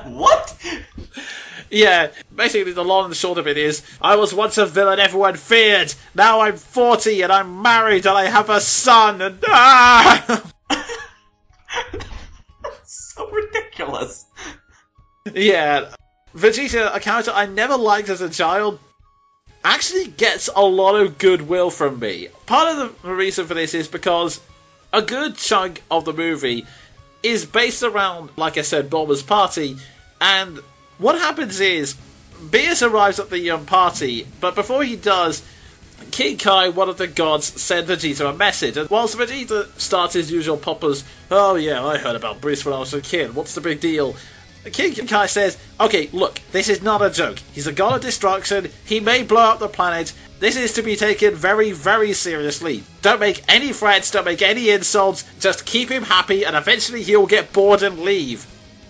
What? Yeah, basically the long and the short of it is, I was once a villain everyone feared, now I'm 40 and I'm married and I have a son, and So ridiculous. Yeah, Vegeta, a character I never liked as a child, actually gets a lot of goodwill from me. Part of the reason for this is because a good chunk of the movie is based around, like I said, Bulma's party, and what happens is, Beerus arrives at the party, but before he does, King Kai, one of the gods, sent Vegeta a message, and whilst Vegeta starts his usual poppers, oh yeah, I heard about Bruce when I was a kid, what's the big deal? King Kai says, okay, look, this is not a joke. He's a god of destruction, he may blow up the planet, this is to be taken very, very seriously. Don't make any threats, don't make any insults, just keep him happy and eventually he'll get bored and leave.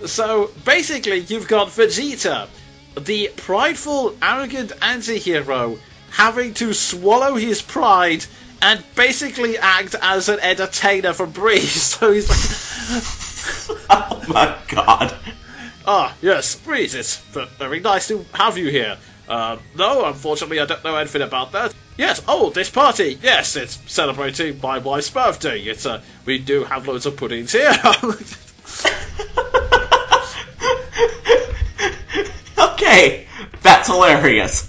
So, basically, you've got Vegeta, the prideful, arrogant anti-hero, having to swallow his pride and basically act as an entertainer for Breeze. So he's like... Oh my god. Ah, yes, Breeze, it's very nice to have you here. No, unfortunately I don't know anything about that. Yes, oh, this party, yes, it's celebrating my wife's birthday. We do have loads of puddings here. Okay, that's hilarious.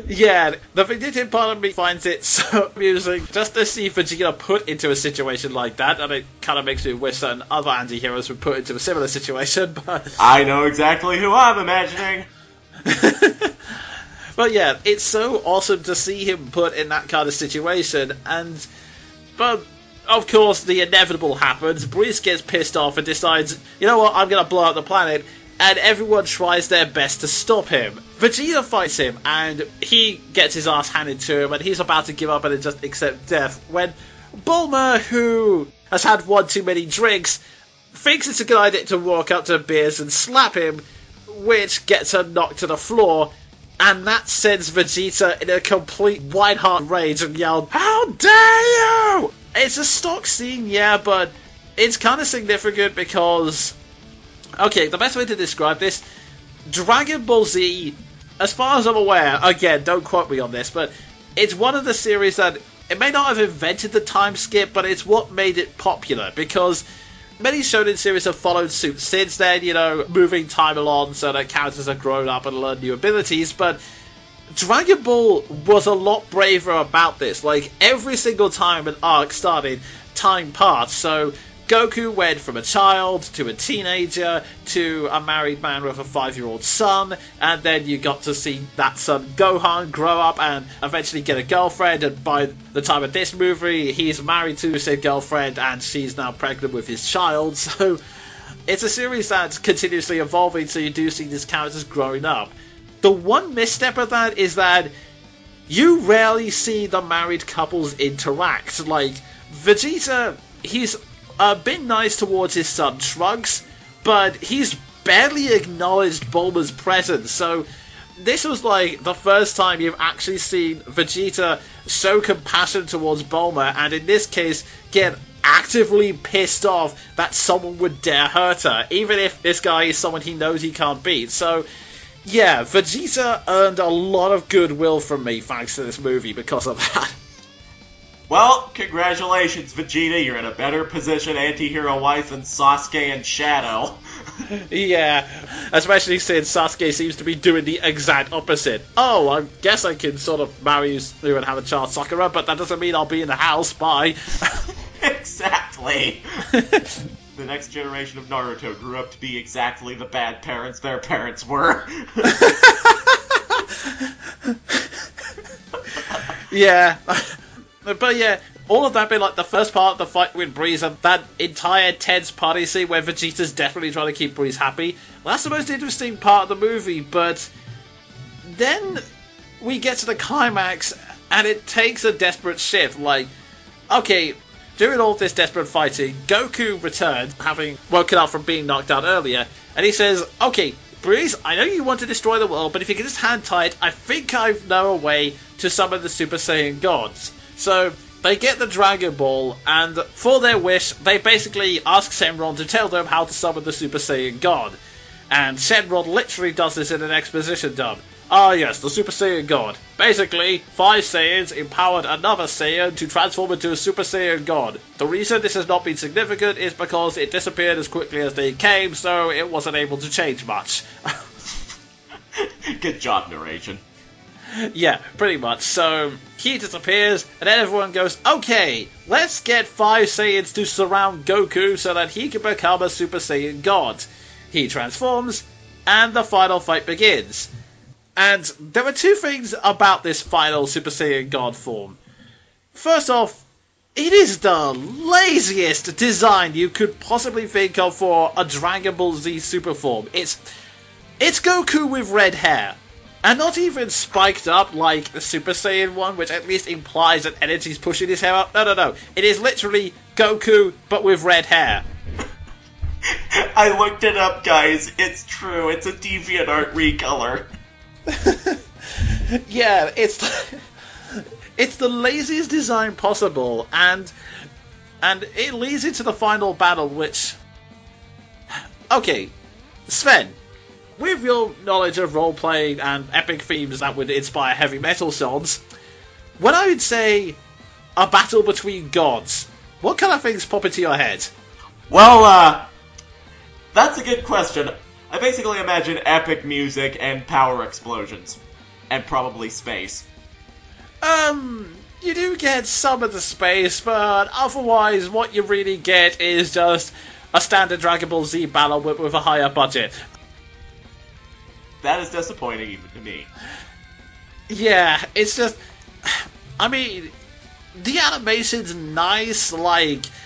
Yeah, the vindictive part of me finds it so amusing just to see Vegeta put into a situation like that, and it kind of makes me wish certain other anti-heroes were put into a similar situation, but... I know exactly who I'm imagining. But yeah, it's so awesome to see him put in that kind of situation, but of course the inevitable happens. Breeze gets pissed off and decides, you know what, I'm going to blow up the planet, and everyone tries their best to stop him. Vegeta fights him, and he gets his ass handed to him, and he's about to give up and just accept death, when Bulma, who has had one too many drinks, thinks it's a good idea to walk up to Beers and slap him, which gets her knocked to the floor, and that sends Vegeta in a complete white-hot rage and yelled, "How dare you!" It's a stock scene, yeah, but it's kind of significant because... Okay, the best way to describe this, Dragon Ball Z, as far as I'm aware, again, don't quote me on this, but it's one of the series that, it may not have invented the time skip, but it's what made it popular, because many shonen series have followed suit since then, you know, moving time along so that characters have grown up and learned new abilities, but Dragon Ball was a lot braver about this. Like, every single time an arc started, time passed, so Goku went from a child to a teenager to a married man with a 5-year-old son, and then you got to see that son Gohan grow up and eventually get a girlfriend, and by the time of this movie he's married to said girlfriend and she's now pregnant with his child. So it's a series that's continuously evolving, so you do see these characters growing up. The one misstep of that is that you rarely see the married couples interact. Like, Vegeta, he's been nice towards his son Trunks, but he's barely acknowledged Bulma's presence, so this was like the first time you've actually seen Vegeta show compassion towards Bulma, and in this case get actively pissed off that someone would dare hurt her, even if this guy is someone he knows he can't beat. So yeah, Vegeta earned a lot of goodwill from me thanks to this movie because of that. Well, congratulations, Vegeta. You're in a better position anti-hero-wise than Sasuke and Shadow. Yeah, especially since Sasuke seems to be doing the exact opposite. Oh, I guess I can sort of marry you and have a child, Sakura, but that doesn't mean I'll be in the house. Bye. Exactly. The next generation of Naruto grew up to be exactly the bad parents their parents were. Yeah. But yeah, all of that being like the first part of the fight with Breeze and that entire tense party scene where Vegeta's definitely trying to keep Breeze happy, well, that's the most interesting part of the movie, but then we get to the climax and it takes a desperate shift. Like, okay, during all this desperate fighting, Goku returns, having woken up from being knocked out earlier, and he says, okay, Breeze, I know you want to destroy the world, but if you can just hang tight, I think I know a way to summon the Super Saiyan gods. So they get the Dragon Ball, and for their wish, they basically ask Shenron to tell them how to summon the Super Saiyan God. And Shenron literally does this in an exposition dump. Ah yes, the Super Saiyan God. Basically, 5 Saiyans empowered another Saiyan to transform into a Super Saiyan God. The reason this has not been significant is because it disappeared as quickly as they came, so it wasn't able to change much. Good job, narration. Yeah, pretty much. So he disappears, and then everyone goes, okay, let's get 5 Saiyans to surround Goku so that he can become a Super Saiyan God. He transforms, and the final fight begins. And there are 2 things about this final Super Saiyan God form. First off, it is the laziest design you could possibly think of for a Dragon Ball Z super form. It's Goku with red hair. And not even spiked up like the Super Saiyan one, which at least implies that energy's pushing his hair up. No. It is literally Goku, but with red hair. I looked it up, guys. It's true. It's a DeviantArt recolor. Yeah, it's the laziest design possible, and it leads into the final battle, which... Okay, Sven, with your knowledge of role-playing and epic themes that would inspire heavy metal songs, when I would say a battle between gods, what kind of things pop into your head? Well, That's a good question. I basically imagine epic music and power explosions. And probably space. You do get some of the space, but otherwise what you really get is just a standard Dragon Ball Z battle with a higher budget. That is disappointing even to me. Yeah, it's just... I mean, the animation's nice,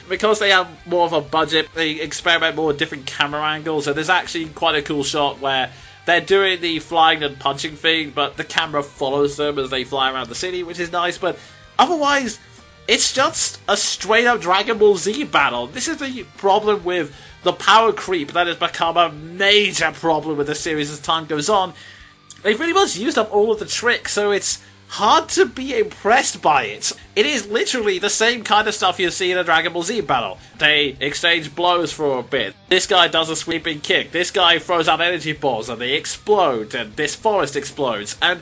because they have more of a budget, they experiment more with different camera angles, and there's actually quite a cool shot where they're doing the flying and punching thing, but the camera follows them as they fly around the city, which is nice, but otherwise, it's just a straight-up Dragon Ball Z battle. This is the problem with the power creep that has become a major problem with the series as time goes on. They've pretty much used up all of the tricks, so it's hard to be impressed by it. It is literally the same kind of stuff you see in a Dragon Ball Z battle. They exchange blows for a bit. This guy does a sweeping kick. This guy throws out energy balls and they explode, and this forest explodes. And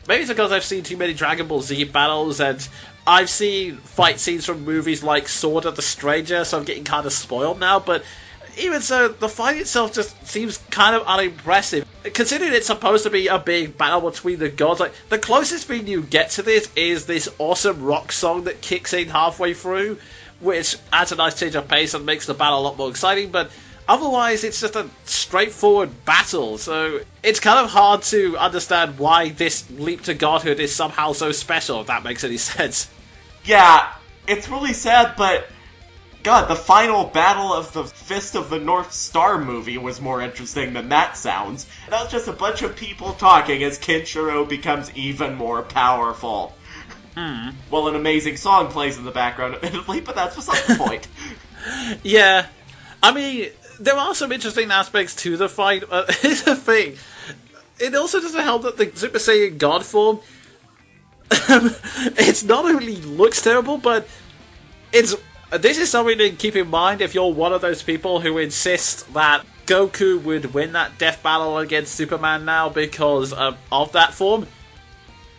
maybe it's because I've seen too many Dragon Ball Z battles, and I've seen fight scenes from movies like Sword of the Stranger, so I'm getting kind of spoiled now, but even so, the fight itself just seems kind of unimpressive. Considering it's supposed to be a big battle between the gods, the closest thing you get to this is this awesome rock song that kicks in halfway through, which adds a nice change of pace and makes the battle a lot more exciting, but otherwise it's just a straightforward battle, so it's kind of hard to understand why this leap to godhood is somehow so special, if that makes any sense. Yeah, it's really sad, but God, the final battle of the Fist of the North Star movie was more interesting than that sounds. That was just a bunch of people talking as Kenshiro becomes even more powerful. Well, an amazing song plays in the background, admittedly, but that's beside the point. Yeah, I mean, there are some interesting aspects to the fight. Here's the thing. It also doesn't help that the Super Saiyan God form, it's not only looks terrible, but this is something to keep in mind if you're one of those people who insist that Goku would win that death battle against Superman now because of that form.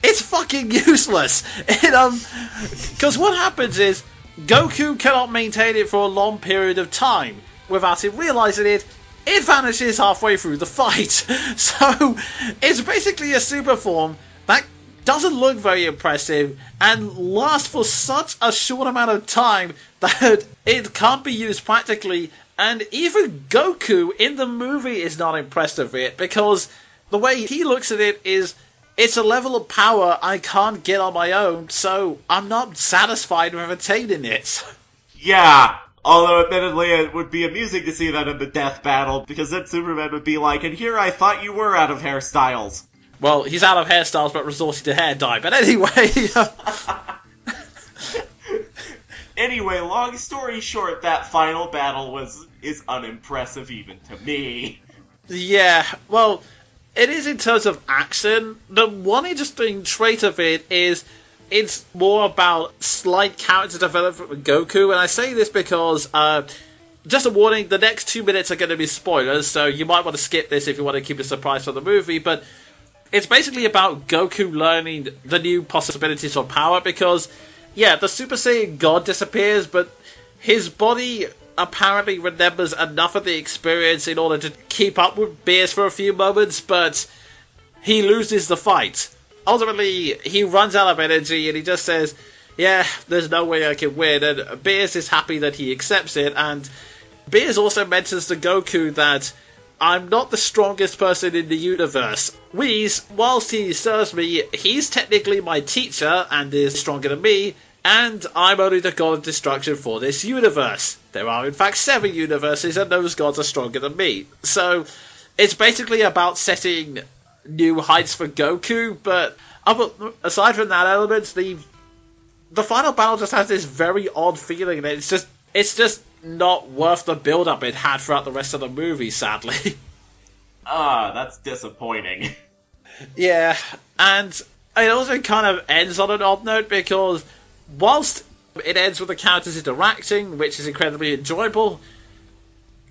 It's fucking useless. Because what happens is Goku cannot maintain it for a long period of time without him realizing it. It vanishes halfway through the fight. So it's basically a super form that doesn't look very impressive and lasts for such a short amount of time that it can't be used practically, and even Goku in the movie is not impressed with it because the way he looks at it is, it's a level of power I can't get on my own, so I'm not satisfied with attaining it. Yeah, although admittedly it would be amusing to see that in the death battle, because then Superman would be like, and here I thought you were out of hairstyles. Well, he's out of hairstyles but resorting to hair dye. But anyway... Anyway, long story short, that final battle is unimpressive even to me. Yeah, well, it is in terms of action. The one interesting trait of it is it's more about slight character development with Goku, and I say this because... just a warning, the next 2 minutes are going to be spoilers, so you might want to skip this if you want to keep a surprise for the movie, but it's basically about Goku learning the new possibilities of power, because, yeah, the Super Saiyan God disappears, but his body apparently remembers enough of the experience in order to keep up with Beerus for a few moments, but he loses the fight. Ultimately, he runs out of energy, and he just says, yeah, there's no way I can win, and Beerus is happy that he accepts it, and Beerus also mentions to Goku that I'm not the strongest person in the universe. Whis, whilst he serves me, he's technically my teacher and is stronger than me, and I'm only the god of destruction for this universe. There are in fact 7 universes and those gods are stronger than me. So it's basically about setting new heights for Goku, but aside from that element, the final battle just has this very odd feeling that it's just not worth the build-up it had throughout the rest of the movie, sadly. That's disappointing. Yeah, and it also kind of ends on an odd note, because whilst it ends with the characters interacting, which is incredibly enjoyable,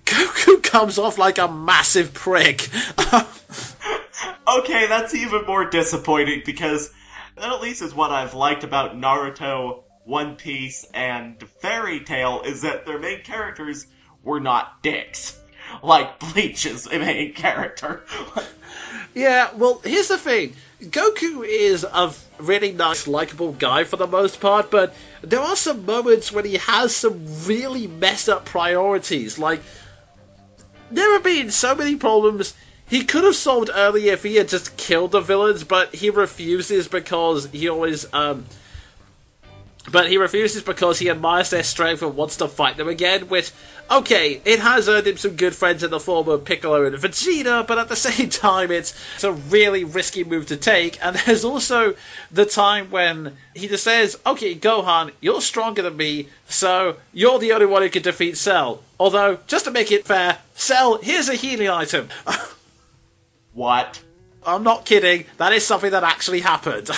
Goku comes off like a massive prick. Okay, that's even more disappointing, because that at least is what I've liked about Naruto, One Piece, and Fairy Tail, is that their main characters were not dicks. like Bleach's main character. Yeah, well, here's the thing. Goku is a really nice, likable guy for the most part, but there are some moments when he has some really messed up priorities. Like, there have been so many problems he could have solved earlier if he had just killed the villains, but he refuses because he always, But he refuses because he admires their strength and wants to fight them again, which, okay, it has earned him some good friends in the form of Piccolo and Vegeta, but at the same time it's a really risky move to take, and there's also the time when he just says, okay, Gohan, you're stronger than me, so you're the only one who can defeat Cell. Although, just to make it fair, Cell, here's a healing item. What? I'm not kidding, that is something that actually happened.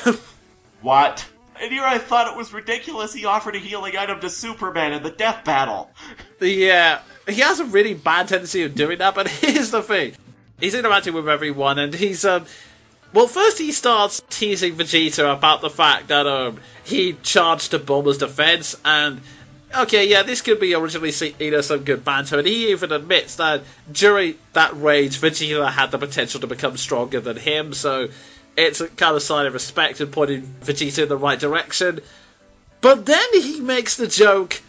What? And here I thought it was ridiculous he offered a healing item to Superman in the death battle. Yeah, he has a really bad tendency of doing that, but here's the thing. He's interacting with everyone, and he's, well, first he starts teasing Vegeta about the fact that, he charged to Bulma's defense, and, okay, yeah, this could be originally seen as some good banter, and he even admits that during that rage, Vegeta had the potential to become stronger than him, so it's a kind of sign of respect and pointing Vegeta in the right direction. But then he makes the joke,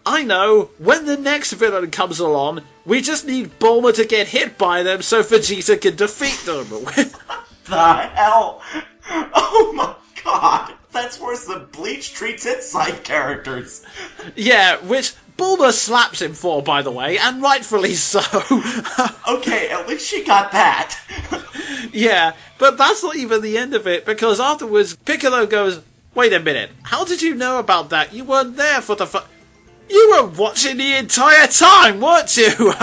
I know, when the next villain comes along, we just need Bulma to get hit by them so Vegeta can defeat them. The hell? Oh my god! That's worse than Bleach treats its side characters. Yeah, which Bulma slaps him for, by the way, and rightfully so. Okay, at least she got that. Yeah, but that's not even the end of it, because afterwards, Piccolo goes, wait a minute, how did you know about that? You weren't there for the You were watching the entire time, weren't you?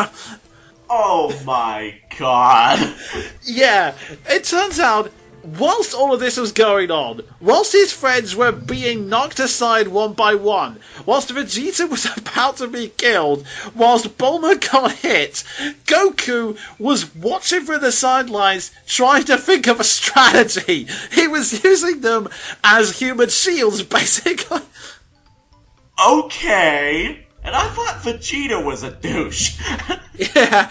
Oh my god. Yeah, it turns out, whilst all of this was going on, whilst his friends were being knocked aside one by one, whilst Vegeta was about to be killed, whilst Bulma got hit, Goku was watching from the sidelines trying to think of a strategy. He was using them as human shields, basically. Okay. And I thought Vegeta was a douche. Yeah,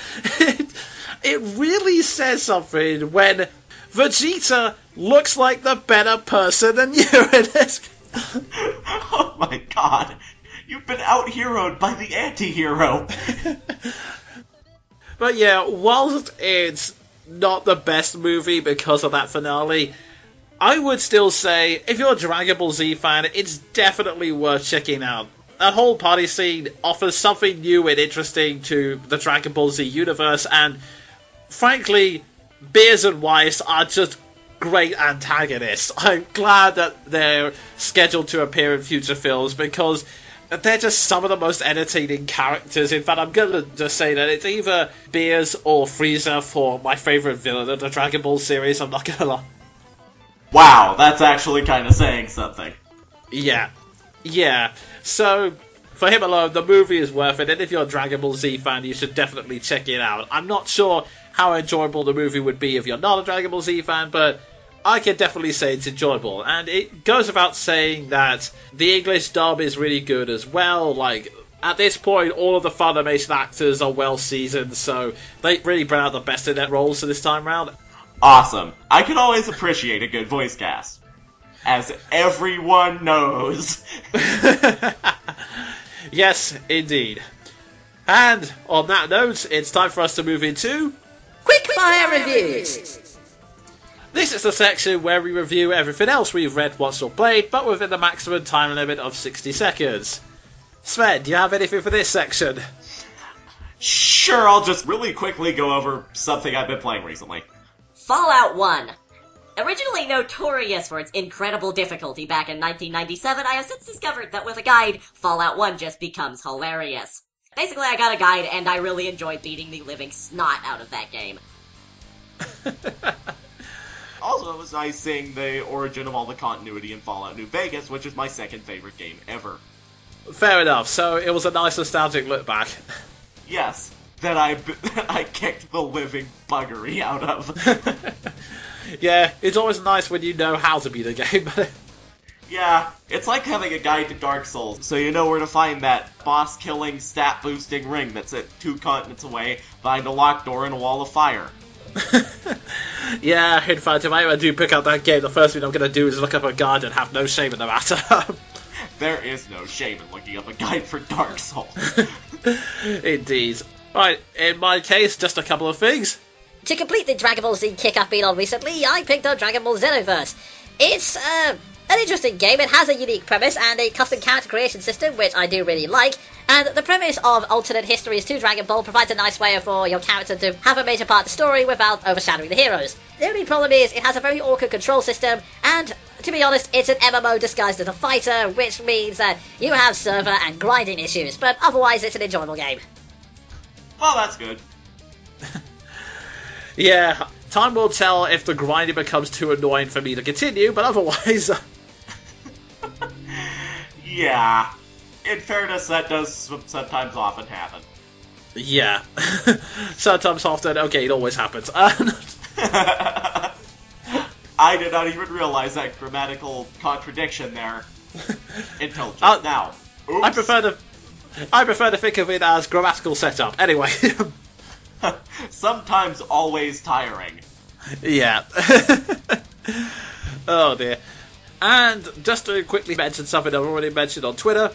it really says something when Vegeta looks like the better person than you in this. Oh my god. You've been out-heroed by the anti-hero. But yeah, whilst it's not the best movie because of that finale, I would still say, if you're a Dragon Ball Z fan, it's definitely worth checking out. That whole party scene offers something new and interesting to the Dragon Ball Z universe, and frankly, Beers and Weiss are just great antagonists. I'm glad that they're scheduled to appear in future films because they're just some of the most entertaining characters. In fact, I'm going to just say that it's either Beers or Frieza for my favourite villain of the Dragon Ball series, I'm not going to lie. Wow, that's actually kind of saying something. Yeah. So, for him alone, the movie is worth it, and if you're a Dragon Ball Z fan, you should definitely check it out. I'm not sure how enjoyable the movie would be if you're not a Dragon Ball Z fan, but I can definitely say it's enjoyable. And it goes without saying that the English dub is really good as well. Like, at this point, all of the Funimation actors are well seasoned, so they really bring out the best in their roles this time round. Awesome. I can always appreciate a good voice cast. As everyone knows. Yes, indeed. And on that note, it's time for us to move into Quickfire Reviews! This is the section where we review everything else we've read, watched or played, but within the maximum time limit of 60 seconds. Sven, do you have anything for this section? Sure, I'll just really quickly go over something I've been playing recently. Fallout 1. Originally notorious for its incredible difficulty back in 1997, I have since discovered that with a guide, Fallout 1 just becomes hilarious. Basically, I got a guide, and I really enjoyed beating the living snot out of that game. Also, it was nice seeing the origin of all the continuity in Fallout New Vegas, which is my second favorite game ever. Fair enough, so it was a nice nostalgic look back. Yes, that I kicked the living buggery out of. Yeah, it's always nice when you know how to beat a game. Yeah, it's like having a guide to Dark Souls, so you know where to find that boss-killing, stat-boosting ring that's at 2 continents away behind a locked door and a wall of fire. Yeah, in fact, if I ever do pick up that game, the first thing I'm going to do is look up a guide and have no shame in the matter. There is no shame in looking up a guide for Dark Souls. Indeed. Right, in my case, just a couple of things. To complete the Dragon Ball Z kick I've been on recently, I picked up Dragon Ball Xenoverse. It's an interesting game. It has a unique premise and a custom character creation system, which I do really like. And the premise of alternate histories to Dragon Ball provides a nice way for your character to have a major part of the story without overshadowing the heroes. The only problem is it has a very awkward control system, and to be honest, it's an MMO disguised as a fighter, which means that you have server and grinding issues, but otherwise it's an enjoyable game. Well, that's good. Yeah, time will tell if the grinding becomes too annoying for me to continue, but otherwise... Yeah. In fairness, that does sometimes often happen. Yeah. Sometimes often, okay, it always happens. I did not even realize that grammatical contradiction there until just now. Oops. I prefer to think of it as grammatical setup. Anyway. Sometimes always tiring. Yeah. Oh dear. And just to quickly mention something I've already mentioned on Twitter.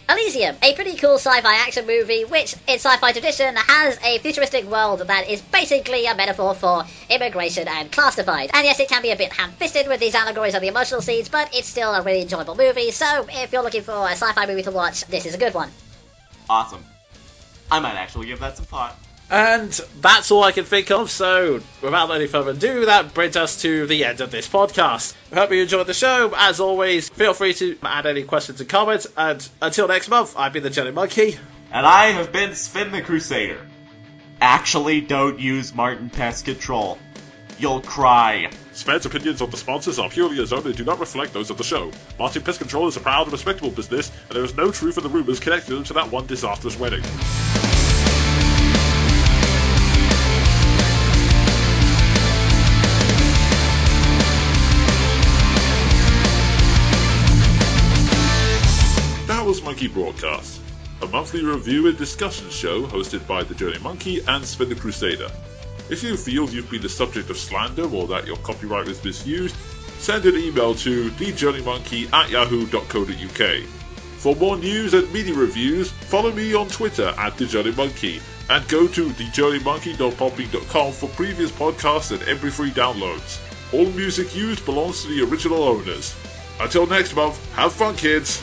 Elysium, a pretty cool sci-fi action movie which, in sci-fi tradition, has a futuristic world that is basically a metaphor for immigration and class divide. And yes, it can be a bit ham-fisted with these allegories of the emotional scenes, but it's still a really enjoyable movie, so if you're looking for a sci-fi movie to watch, this is a good one. Awesome. I might actually give that some thought. And that's all I can think of, so without any further ado, that brings us to the end of this podcast. I hope you enjoyed the show. As always, feel free to add any questions and comments, and until next month, I've been the Jonin Monkey. And I have been Sven the Crusader. Actually, don't use Martin Pest Control. You'll cry. Sven's opinions of the sponsors are purely his own and do not reflect those of the show. Martin Pest Control is a proud and respectable business, and there is no truth in the rumours connected to that one disastrous wedding. That was Monkey Broadcast, a monthly review and discussion show hosted by the Jonin Monkey and Sven the Crusader. If you feel you've been the subject of slander or that your copyright was misused, send an email to thejoninmonkey@yahoo.co.uk. For more news and media reviews, follow me on Twitter @thejoninmonkey and go to thejoninmonkey.podbean.com for previous podcasts and MP3 downloads. All music used belongs to the original owners. Until next month, have fun, kids!